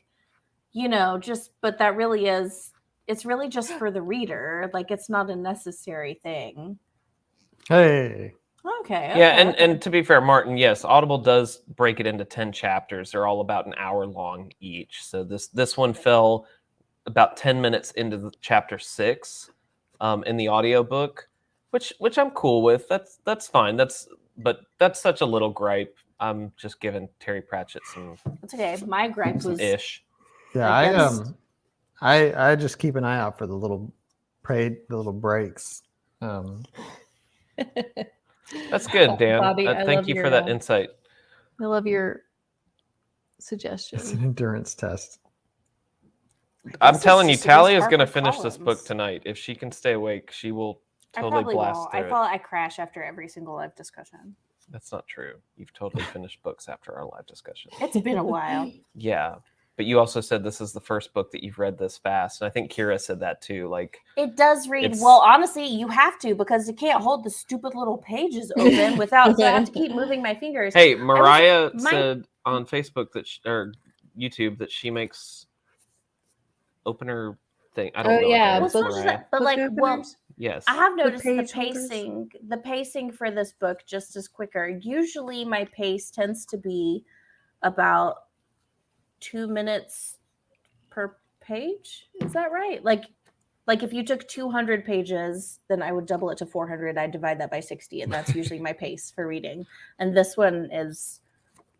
but that really is, it's really just for the reader. Like it's not a necessary thing. Hey. Okay. Yeah, and to be fair, Martin, yes, Audible does break it into 10 chapters. They're all about an hour long each. So this one fell about 10 minutes into the chapter 6 in the audiobook, which I'm cool with. That's fine. But that's such a little gripe. I'm just giving Terry Pratchett some. It's okay. My gripe was ish. Yeah, I just keep an eye out for the little breaks. That's good, Dan. Bobby, thank you for that insight. I love your suggestion. It's an endurance test. I'm telling you, Talia is going to finish this book tonight. If she can stay awake, she will totally blast through it. I crash after every single live discussion. That's not true. You've totally finished books after our live discussion. It's been a while. Yeah. But you also said this is the first book that you've read this fast. And I think Kira said that too. Like it does read well, honestly, you have to because you can't hold the stupid little pages open without so I have to keep moving my fingers. Hey, Mariah said on Facebook that or YouTube that she makes opener thing. I don't know. Yeah, but like yes. I have noticed the pacing for this book just is quicker. Usually my pace tends to be about 2 minutes per page. Is that right? Like if you took 200 pages, then I would double it to 400. I'd divide that by 60, and that's usually my pace for reading. And this one is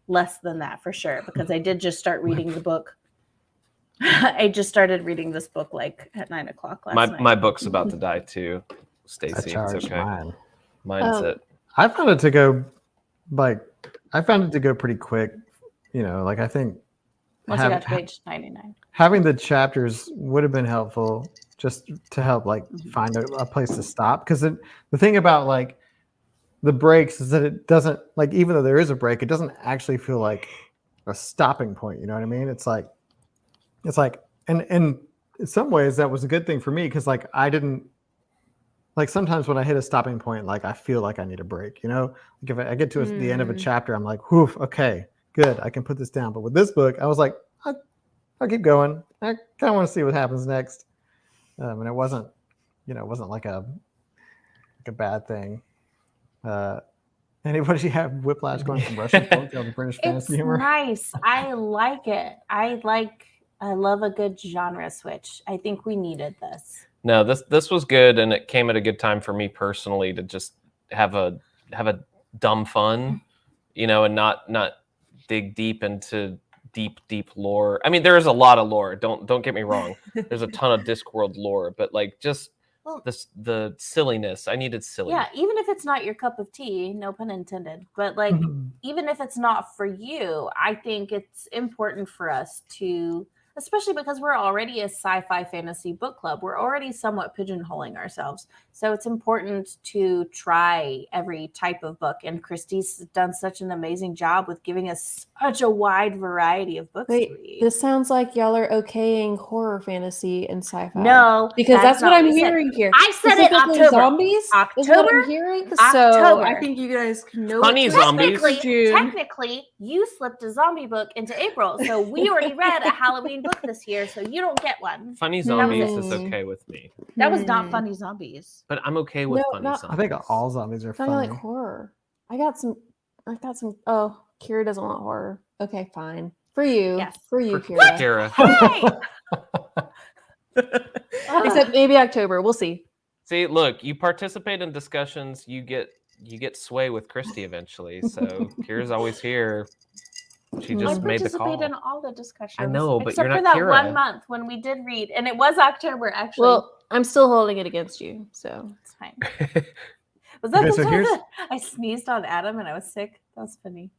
less than that for sure, because I did just start reading the book. I just started reading this book like at 9:00 last night. My book's about to die too, Stacy. It's okay. Mine's it. I found it to go pretty quick. Like I think once you got to page 99. Having the chapters would have been helpful just to help find a place to stop. Because the thing about like the breaks is that it doesn't even though there is a break, it doesn't actually feel like a stopping point. You know what I mean? It's like, and in some ways that was a good thing for me because I didn't sometimes when I hit a stopping point, I feel like I need a break. If I get to the end of a chapter, I'm like, whew, okay, good, I can put this down. But with this book, I was like, I'll keep going. I kind of want to see what happens next. And it wasn't, it wasn't like a bad thing. Anybody have whiplash going from Russian folktale to British fantasy humor? Nice. I like it. I love a good genre switch. I think we needed this. No, this was good, and it came at a good time for me personally to just have a dumb fun, and not dig deep into deep lore. I mean, there is a lot of lore. Don't get me wrong. There's a ton of Discworld lore, but the silliness. I needed silly. Yeah, even if it's not your cup of tea, no pun intended. But even if it's not for you, I think it's important for us to, especially because we're already a sci-fi fantasy book club, we're already somewhat pigeonholing ourselves. So it's important to try every type of book. And Christy's done such an amazing job with giving us such a wide variety of books to read. This sounds like y'all are okaying horror fantasy and sci-fi. No, because that's what I'm hearing here. I said it October. Zombies? October? Is what I'm hearing. So I think you guys can know. Funny zombies. Technically, you slipped a zombie book into April. So we already read a Halloween book this year, so you don't get one. Funny zombies is okay with me. That was not funny zombies. But I'm okay with funny zombies. I think all zombies are funny. Like horror. I got some. Oh, Kira doesn't want horror. Okay, fine. For you. Yes. For you, Kira. Kira. Except maybe October. We'll see. See, look, you participate in discussions, you get sway with Christy eventually. So Kira's always here. She I just made the participate call. in all the discussions. I know, but except you're for not that Kira. one month when we did read, and it was October actually. Well, I'm still holding it against you. So It's fine. Was that Okay, the so time here's- that I sneezed on Adam and I was sick? That was funny.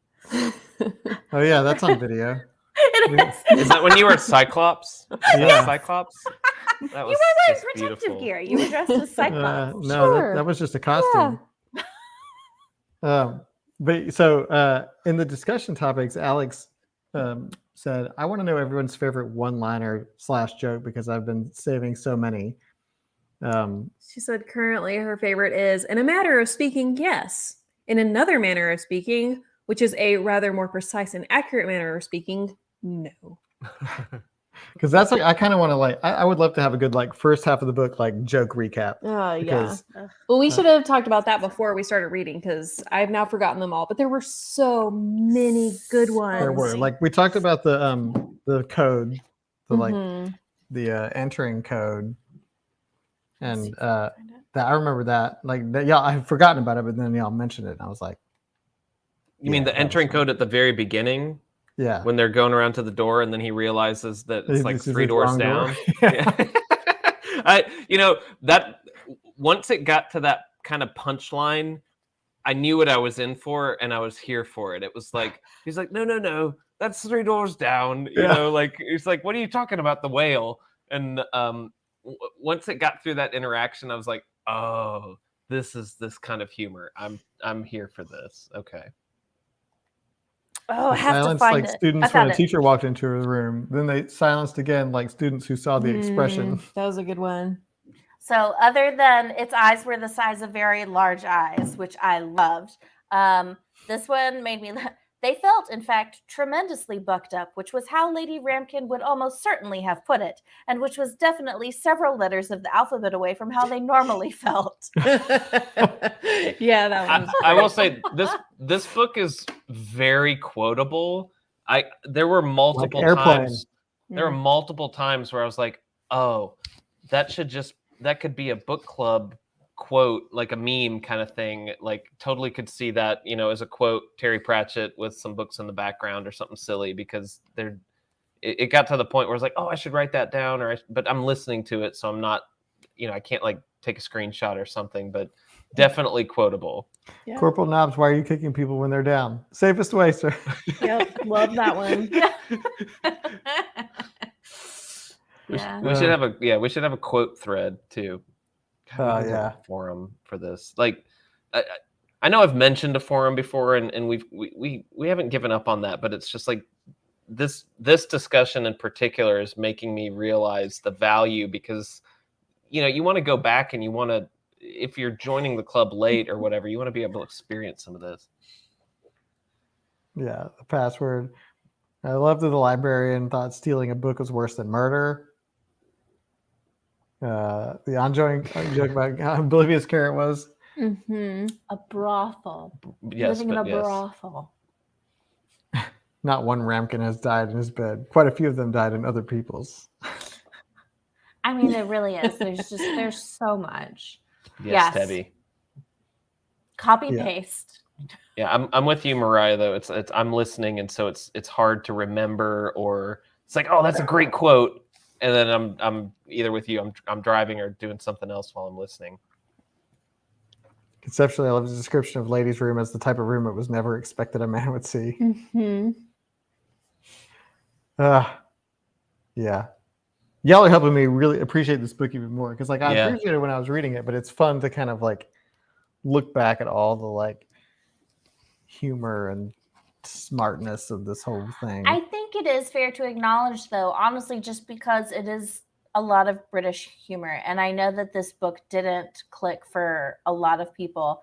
Oh yeah, that's on video. It is. Is that when you were Cyclops? Is that Yeah. Cyclops? That You was were wearing just protective beautiful. gear. You were dressed as Cyclops. No, Sure. that was just a costume. But so in the discussion topics, Alex said, "I want to know everyone's favorite one-liner / joke because I've been saving so many." she said currently her favorite is, in a matter of speaking, yes. In another manner of speaking, which is a rather more precise and accurate manner of speaking, no. Because that's like I kind of want to like I would love to have a good like first half of the book like joke recap. Yeah. Because Well, we should have talked about that before we started reading because I've now forgotten them all. But there were so many good ones. there were like we talked about the code, the like Mhm. the entering code, and that I remember that like that, y'all I had forgotten about it, but then y'all mentioned it, and I was like, You mean Yeah, the that was entering fun. code at the very beginning yeah, when they're going around to the door and then he realizes that it's like This is 3 his doors wrong door. down? Yeah. That once it got to that kind of punchline, I knew what I was in for and I was here for it. It was like he's like, no, that's 3 doors down. You Yeah. know, like he's like, what are you talking about, the whale? And once it got through that interaction, I was like, oh, this is this kind of humor. I'm here for this. Okay. Oh, I The have to silence find like it. I students when found a it. teacher walked into a room. Then they silenced again like students who saw the expression. That was a good one. So, other than its eyes were the size of very large eyes, which I loved, this one made me. They felt, in fact, tremendously bucked up, which was how Lady Ramkin would almost certainly have put it, and which was definitely several letters of the alphabet away from how they normally felt. Yeah, that one. I will say this book is very quotable. There were multiple airplane. times. There were multiple times where I was like, oh, that could be a book club quote, like a meme kind of thing. Like totally could see that, as a quote, Terry Pratchett with some books in the background or something silly, because it got to the point where I was like, oh, I should write that down, but I'm listening to it, so I'm not, I can't like take a screenshot or something, but definitely quotable. Yeah. Corporal Knobs, why are you kicking people when they're down? Safest way, sir. Yep, love that one. Yeah. We should have a quote thread too. God, we need to have Yeah. a forum for this. Like, I know I've mentioned a forum before, and we haven't given up on that, but it's just like this discussion in particular is making me realize the value, because you want to go back and you want to, if you're joining the club late or whatever, you want to be able to experience some of this. Yeah, the password. I loved that the librarian thought stealing a book was worse than murder. The ongoing joke about how oblivious Carrot was. Mm-hmm. A brothel. Yes, Living in but a yes. brothel. Not one Ramkin has died in his bed. Quite a few of them died in other people's. I mean, it really is. There's so much. Yes, Yes. Debbie. Copy Yeah. paste. Yeah, I'm with you, Mariah. Though it's I'm listening, and so it's hard to remember, or it's like, oh, that's a great quote, and then I'm either with you, I'm driving or doing something else while I'm listening. Conceptually, I love the description of Lady's room as the type of room it was never expected a man would see. Mm-hmm. Yeah. Y'all are helping me really appreciate this book even more, because like I Yeah. appreciated it when I was reading it, but it's fun to kind of like look back at all the like humor and smartness of this whole thing. I think it is fair to acknowledge, though, honestly, just because it is a lot of British humor. And I know that this book didn't click for a lot of people.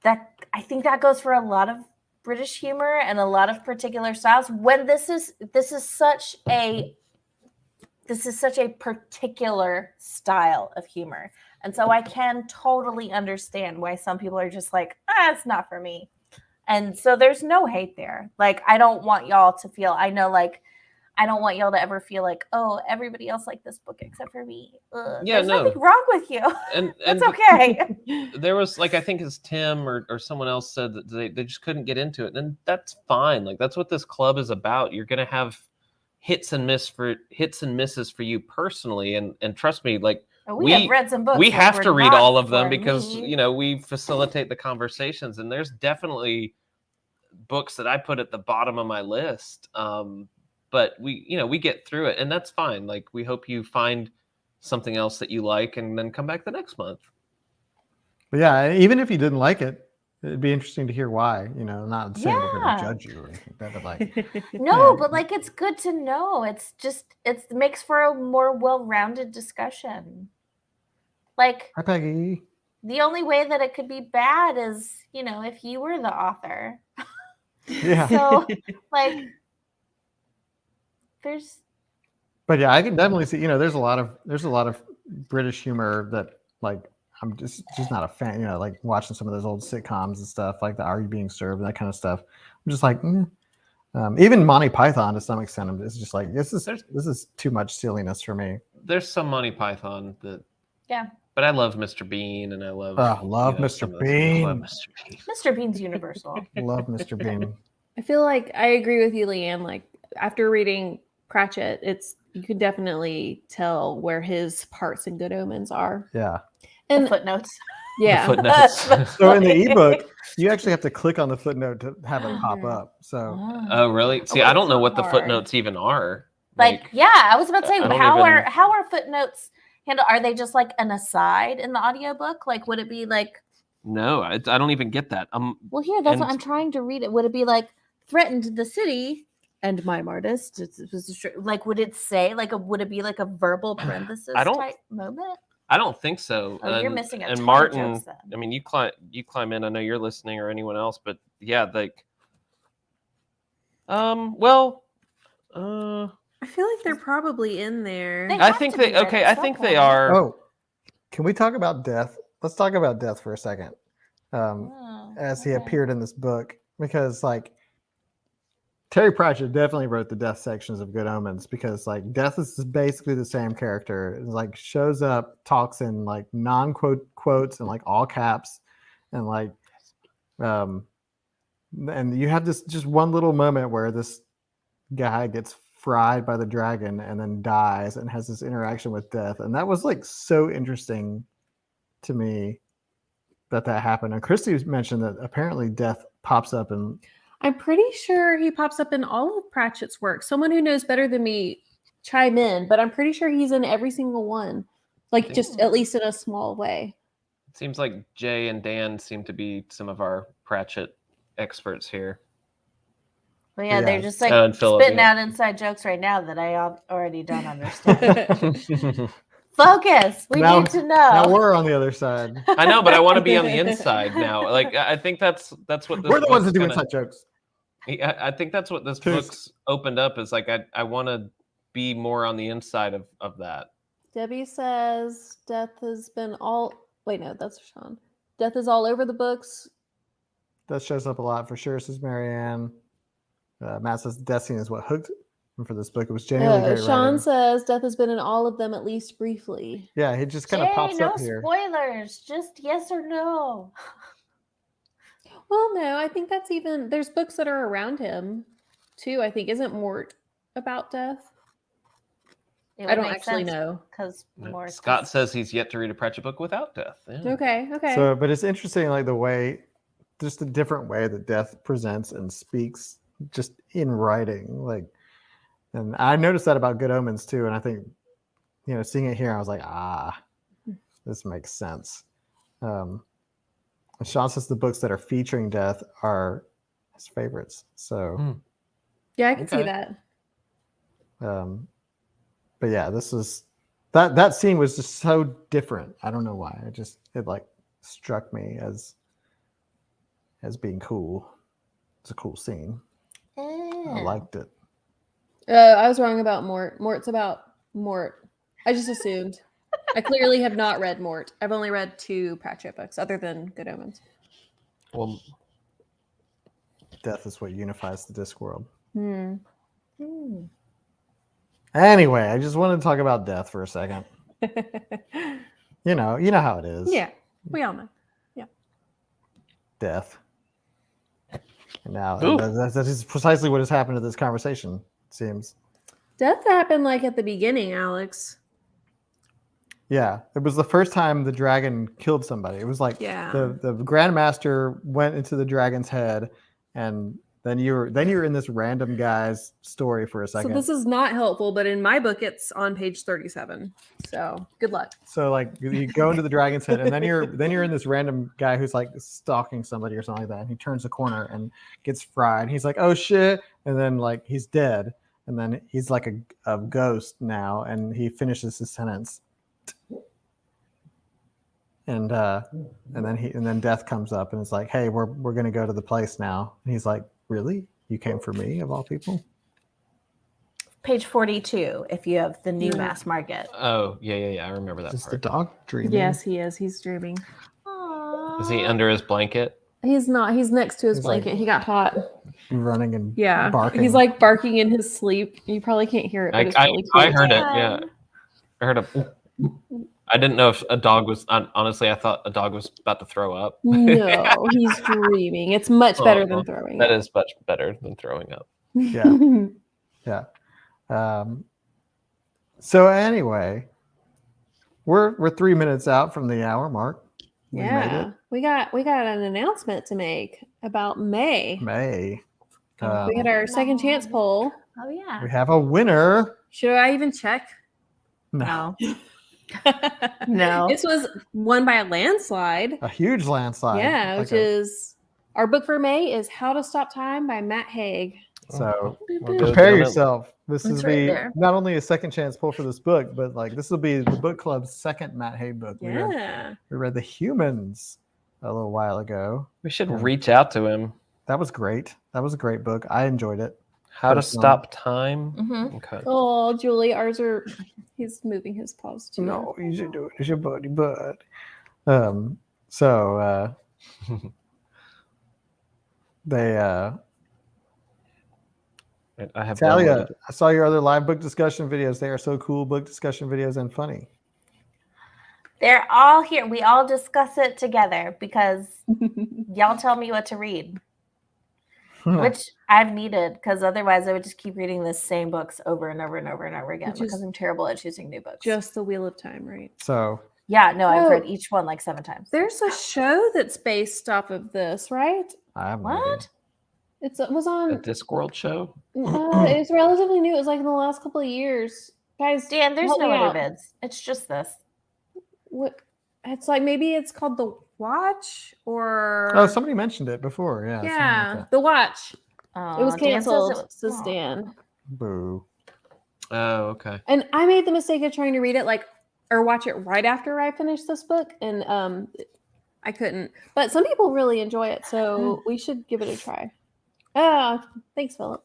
I think that goes for a lot of British humor and a lot of particular styles. When this is such a particular style of humor. And so I can totally understand why some people are just like, it's not for me. And so there's no hate there. Like, I don't want y'all to feel, I know, like, I don't want y'all to ever feel like, oh, everybody else liked this book except for me. Yeah, There's no. nothing wrong with you. And That's okay. there was like, I think it's Tim or someone else said that they just couldn't get into it, and that's fine. Like that's what this club is about. You're gonna have hits and misses for you personally, and trust me, like We have read some books. we that have were to read not all of them for because me. we facilitate the conversations, and there's definitely books that I put at the bottom of my list. But we get through it, and that's fine. Like we hope you find something else that you like, and then come back the next month. But yeah, even if you didn't like it, it'd be interesting to hear why. Not saying we're going Yeah. to judge you or anything like that, but like, No, Yeah. but like it's good to know. It makes for a more well-rounded discussion. Like hi Peggy. the only way that it could be bad is, if you were the author. Yeah. So like there's But yeah, I can definitely see. There's a lot of British humor that like I'm just not a fan. Like watching some of those old sitcoms and stuff, like the Are You Being Served and that kind of stuff. I'm just like, even Monty Python to some extent. It's just like this is too much silliness for me. There's some Monty Python that, Yeah. But I love Mr. Bean, and I love Mr. some of those- Bean. love Mr. Bean. Mr. Bean's universal. Love Mr. Bean. I feel like I agree with you, Leanne. Like after reading Pratchett, you could definitely tell where his parts in Good Omens are. Yeah. And Footnotes. yeah, The footnotes. So in the ebook, you actually have to click on the footnote to have it pop Mhm. up. So Oh, really? See, Oh, I don't it's know not what the hard. footnotes even are. Like, yeah, I was about to say, I don't how even- are footnotes handled? Are they just like an aside in the audiobook? Like, would it be like, No, I don't even get that. well, here, that's what And- I'm trying to read it. Would it be like threatened the city and my artist? Like, would it say like would it be like a verbal parenthesis I don't- type moment? I don't think so. Oh, you're missing a and ton Martin, of jokes then. I mean, you climb in. I know you're listening, or anyone else, but yeah, like, well, I feel like they're probably in there. They I have think to be they there okay. at I some think they point. are. oh, can we talk about death? Let's talk about death for a second. Oh, As he okay. appeared in this book, because like Terry Pratchett definitely wrote the death sections of Good Omens, because like death is basically the same character. It's like shows up, talks in like quotes and like all caps, and like and you have this just one little moment where this guy gets fried by the dragon and then dies and has this interaction with death, and that was like so interesting to me that happened. And Christy mentioned that apparently death pops up in I'm pretty sure he pops up in all of Pratchett's work. Someone who knows better than me chime in, but I'm pretty sure he's in every single one, like just at least in a small way. It seems like Jay and Dan seem to be some of our Pratchett experts here. Well, yeah, Yeah. they're just like And Philip, spitting yeah. out inside jokes right now that I already don't understand. Focus. We Now- need to now know. we're on the other side. I know, but I want to be on the inside now. Like, I think that's what this We're the ones that book's do gonna- inside jokes. I think that's what this Cheers. book's opened up, is like I want to be more on the inside of that. Debbie says death has been all. Wait, no, that's Sean. Death is all over the books. That shows up a lot for sure, says Marianne. Matt says death scene is what hooked him for this book. It was genuinely great Sean writing. says death has been in all of them at least briefly. Yeah, he just kind of Jay, pops no up here. spoilers. Just yes or no. Well, no, I think that's even. There's books that are around him, too. I think isn't Mort about death? I don't actually know. Because more Scott says he's yet to read a Pratchett book without death. Yeah. Okay. So, but it's interesting, like the way, just the different way that death presents and speaks, just in writing. Like, and I noticed that about Good Omens too. And I think, seeing it here, I was like, this makes sense. Sean says the books that are featuring death are his favorites. So, Yeah, I can see Okay. that. but yeah, this was that scene was just so different. I don't know why. It like struck me as being cool. It's a cool scene. I liked it. I was wrong about Mort. Mort's about Mort. I just assumed. I clearly have not read Mort. I've only read 2 Pratchett books other than Good Omens. Well, Death is what unifies the Discworld. Hmm. Anyway, I just wanted to talk about death for a second. You know how it is. Yeah, we all know. Death. And now Ooh. that is precisely what has happened to this conversation, it seems. Death happened like at the beginning, Alex. Yeah, it was the first time the dragon killed somebody. It was like Yeah. the Grandmaster went into the dragon's head, and then you were in this random guy's story for a So second. this is not helpful, but in my book, it's on page 37. So good luck. So like you go into the dragon's head, and then you're in this random guy who's like stalking somebody or something like that. And he turns the corner and gets fried. He's like, "Oh shit!" And then like he's dead, and then he's like a ghost now, and he finishes his sentence. And then death comes up and it's like, "Hey, we're gonna go to the place now." And he's like, "Really? You came for me of all people?" Page 42, if you have the new Yeah. mass market. Oh, yeah. I remember that Is the part. dog dreaming? Yes, he is. He's dreaming. Is he under his blanket? He's not. He's next to his He's like- blanket. He got hot. Running and Yeah. barking. He's like barking in his sleep. You probably can't hear it, but it's really I cute. heard it. Yeah, I heard a. I didn't know if a dog was. Honestly, I thought a dog was about to throw up. No, he's dreaming. It's much better than Oh, throwing. That up. is much better than throwing up. Yeah. Yeah. So anyway, we're 3 minutes out from the hour mark. We made Yeah. it. We got an announcement to make about May. May. We had our second chance poll. Oh, yeah. We have a winner. Should I even check? No, No. This was won by a landslide. a huge landslide. Yeah, Like which is our book for May is How to Stop Time by Matt Haig. so. Well, Prepare good. yourself. This It's is right the there. not only a second chance pull for this book, but like this will be the book club's second Matt Haig book. Yeah. We read The Humans a little while ago. We should reach out to him. That was great. That was a great book. I enjoyed it. How to Personally. stop time? Mhm. Okay. Oh, Julie, ours are. He's moving his paws too. No, you should do it. It's your buddy, bud. So they I have Talia, downloaded- I saw your other live book discussion videos. They are so cool, book discussion videos, and funny. They're all here. We all discuss it together because y'all tell me what to read, which I've needed because otherwise I would just keep reading the same books over and over and over and over again Which is because I'm terrible at choosing new books. Just the Wheel of Time, right? So Yeah, no, I've Oh. read each one like 7 times. There's a show that's based off of this, right? I have no idea. What? It was a on. Discworld show. It's relatively new. It was like in the last couple of years, guys. Dan, there's help no me other out. vids. It's just this. What? It's like maybe it's called The Watch or. Oh, somebody mentioned it before. Yeah. something like Yeah, that. The Watch. Oh, It was Dan says canceled, it was- says oh. Dan. Boo. Oh, okay. And I made the mistake of trying to read it like or watch it right after I finished this book, and I couldn't. But some people really enjoy it, so we should give it a try. Oh, thanks, Philip.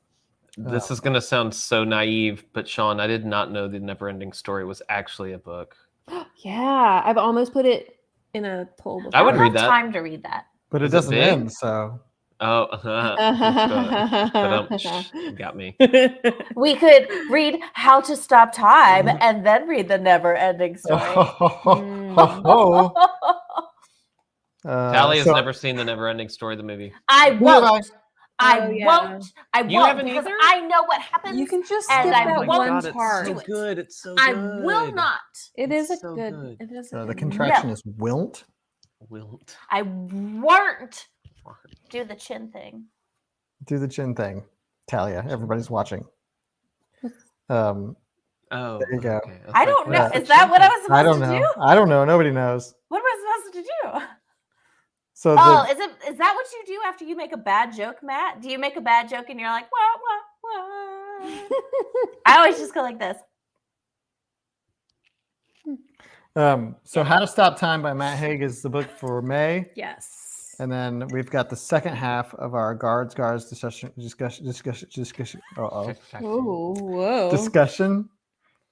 This is gonna sound so naive, but Sean, I did not know the Neverending Story was actually a book. Yeah, I've almost put it in a poll before. I would don't read have that. time to read that. But it Is it doesn't big? end, so Oh, got me. We could read How to Stop Time and then read the never-ending story. oh. Tally has so- never seen the Neverending Story, the movie. I Neither have won't. I Oh, yeah. won't. I You won't haven't because either? I know what happens. You can just And skip I that won't- one God, it's part. so good. It's so I will not. It is It's a so good. good. It is. the A good contraction is wilt. Wilt. I won't do the chin thing. Do the chin thing. Talia, everybody's watching. Oh, There you go. okay. I don't know. yeah. Is that what I was I supposed don't to know. do? I don't know. Nobody knows. What am I supposed to do? So Oh, the, is that what you do after you make a bad joke, Matt? Do you make a bad joke and you're like, what? I always just go like this. so How to Stop Time by Matt Haig is the book for May. Yes. And then we've got the second half of our guards discussion. Oh, whoa. Discussion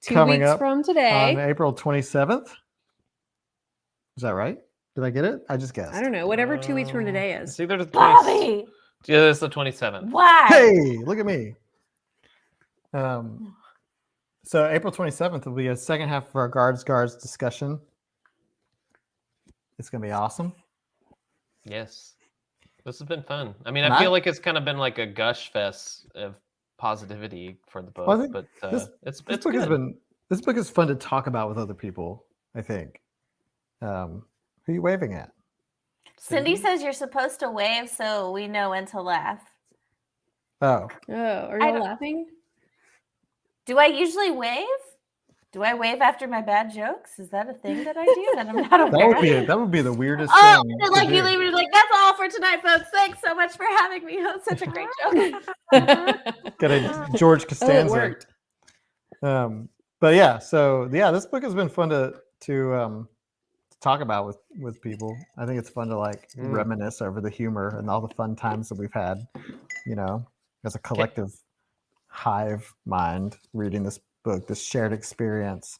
2 coming weeks up from on today. April 27th. Is that right? Did I get it? I just guessed. I don't know. Whatever 2 weeks from today is. It's either the 20th. Bobby, Yeah, it's the 27th. why? Hey, look at me. So April 27th will be a second half of our Guards discussion. It's gonna be awesome. Yes. This has been fun. I mean, And I feel like it's kind of been like a gush fest of positivity for the book, Well, I think but this it's book has good. been this book is fun to talk about with other people. I think. Who are you waving at? Cindy says you're supposed to wave so we know when to laugh. Oh, Oh, are I y'all don't- laughing? Do I usually wave? Do I wave after my bad jokes? Is that a thing that I do that I'm not aware of? that would be the weirdest Oh, thing. and like to you do. leave it like that's all for tonight, folks. Thanks so much for having me. That was such a great joke. Got a George Oh, it Costanza. worked. But yeah, so yeah, this book has been fun to talk about with people. I think it's fun to like reminisce over the humor and all the fun times that we've had, as a collective hive mind reading this book, this shared experience.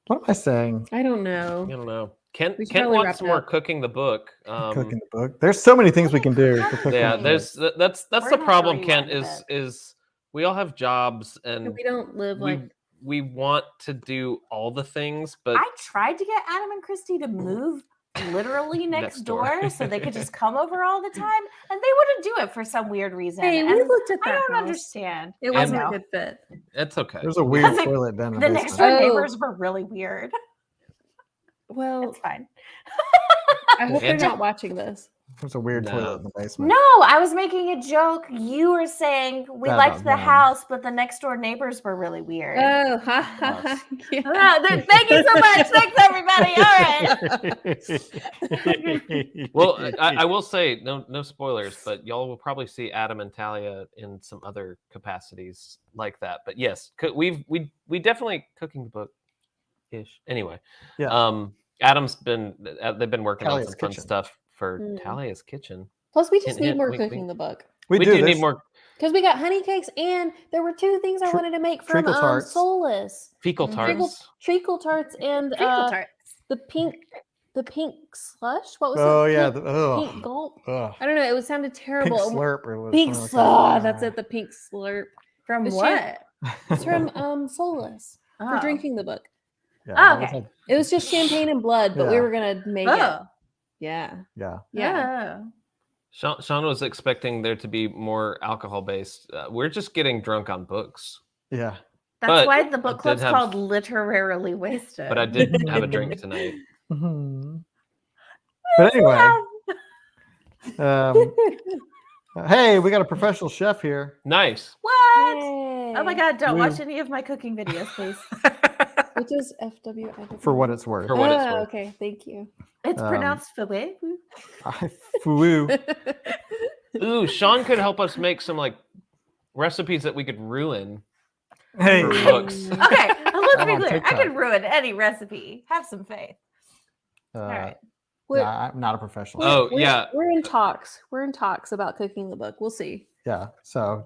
What am I saying? I don't I know. don't know. Kent We should Kent probably wants wrap it more up. cooking the book. Cooking the book. There's so many things we can do for cooking. Yeah, the book. that's We're the gonna have to problem, Kent, rewind a is we all have jobs And and we don't live we like we want to do all the things, but I tried to get Adam and Christy to move literally next Next door. door so they could just come over all the time, and they wouldn't do it for some weird reason. hey, we and looked at that I don't house. understand. It I wasn't a know. good fit. it's okay. There's a weird Because toilet down in The the next basement. door Oh. neighbors were really weird. Well, It's fine. I hope they're And- not watching this. There's a weird No. toilet in the basement. No, I was making a joke. You were saying we Bad liked about the them. house, but the next door neighbors were really weird. Oh, ha ha ha. Yeah. Thank you so much. Thanks, everybody. All right. Well, I will say no spoilers, but y'all will probably see Adam and Talia in some other capacities like that. But yes, we definitely cooking the book ish. Anyway, Yeah. Adam's been they've been working Talia's on some fun Kitchen. stuff for Mm. Talia's Kitchen. Plus, we just Hint, need hint, more wink, cooking wink. the book. we We do do need this. more Because we got honey cakes, and there were two things I wanted to make from treacle tarts. Soulless. fecal Mhm. tarts. Treacle tarts and Treacle tarts. the pink slush. What was Oh it? yeah. Pink gulp. Ugh. I don't know. It sounded Pink terrible. slurp. Or what- Pink something like slurp. That's it. The pink slurp. From It's what? It's from Soulless for Oh. drinking the book. Yeah, Oh, that was okay. like- It was just champagne and blood, but we Yeah. were gonna make it. Oh. Yeah. yeah. Yeah. Oh. Sean was expecting there to be more alcohol based. We're just getting drunk on books. Yeah. That's But why the I book did club's have- called Literarily Wasted. But I did have a drink tonight. Mhm. But anyway, hey, we got a professional chef here. Nice. What? Yay. Oh my god, don't We- watch any of my cooking videos, please. Which is FWIW. For what it's worth. For what it's Oh, worth. okay. Thank you. It's Um, pronounced Fouet. Foo. Ooh, Sean could help us make some like recipes that we could ruin Hey. for books. Okay, let's I'm be on clear. I TikTok. can ruin any recipe. Have some faith. Uh, All right. We're, nah, I'm not a professional. Oh, we're- yeah. We're in talks. We're in talks about cooking the book. We'll see. Yeah. So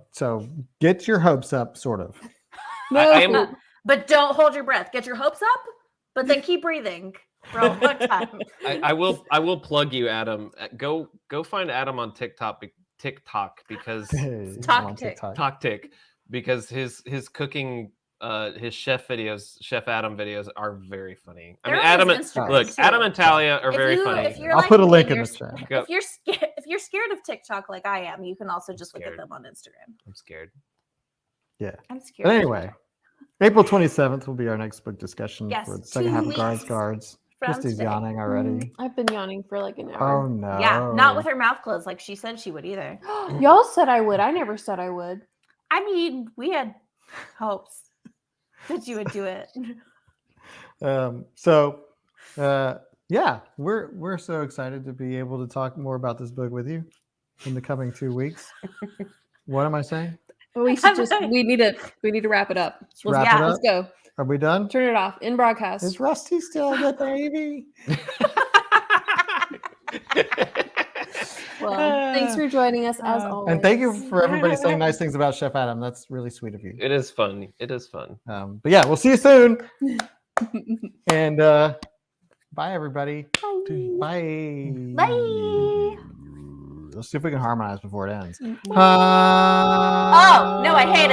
get your hopes up, sort of. I am- But don't hold your breath. Get your hopes up, but then keep breathing for a long time. I will plug you, Adam. Go find Adam on TikTok because Hey, Talk I'm on tick. TikTok. because his cooking his chef Adam videos are very funny. I They're mean, on Adam his and Instagram, look, too. Adam and Talia are If very you- funny. if you're I'll like put a me link and in the you're chat. Go. If you're scared of TikTok like I am, you can also just look at Scared. them on Instagram. I'm scared. Yeah. I'm scared. But anyway, April 27th will be our next book discussion Yes, for the second 2 half of weeks Guards. from Christy's today. yawning already. I've been yawning for like an hour. Oh no. Yeah, not with her mouth closed like she said she would either. Y'all said I would. I never said I would. I mean, we had hopes that you would do it. Yeah, we're so excited to be able to talk more about this book with you in the coming 2 weeks. What am I saying? But we should just we need to wrap it up. Wrap yeah, it up. Let's go. Are we done? Turn it off. In broadcast. Is Rusty still the baby? Well, thanks for joining us as always. And thank you for everybody saying nice things about Chef Adam. That's really sweet of you. It is fun. It is fun. But yeah, we'll see you soon. And bye, everybody. Bye. Bye. Let's see if we can harmonize before it ends. Oh, no, I hate it.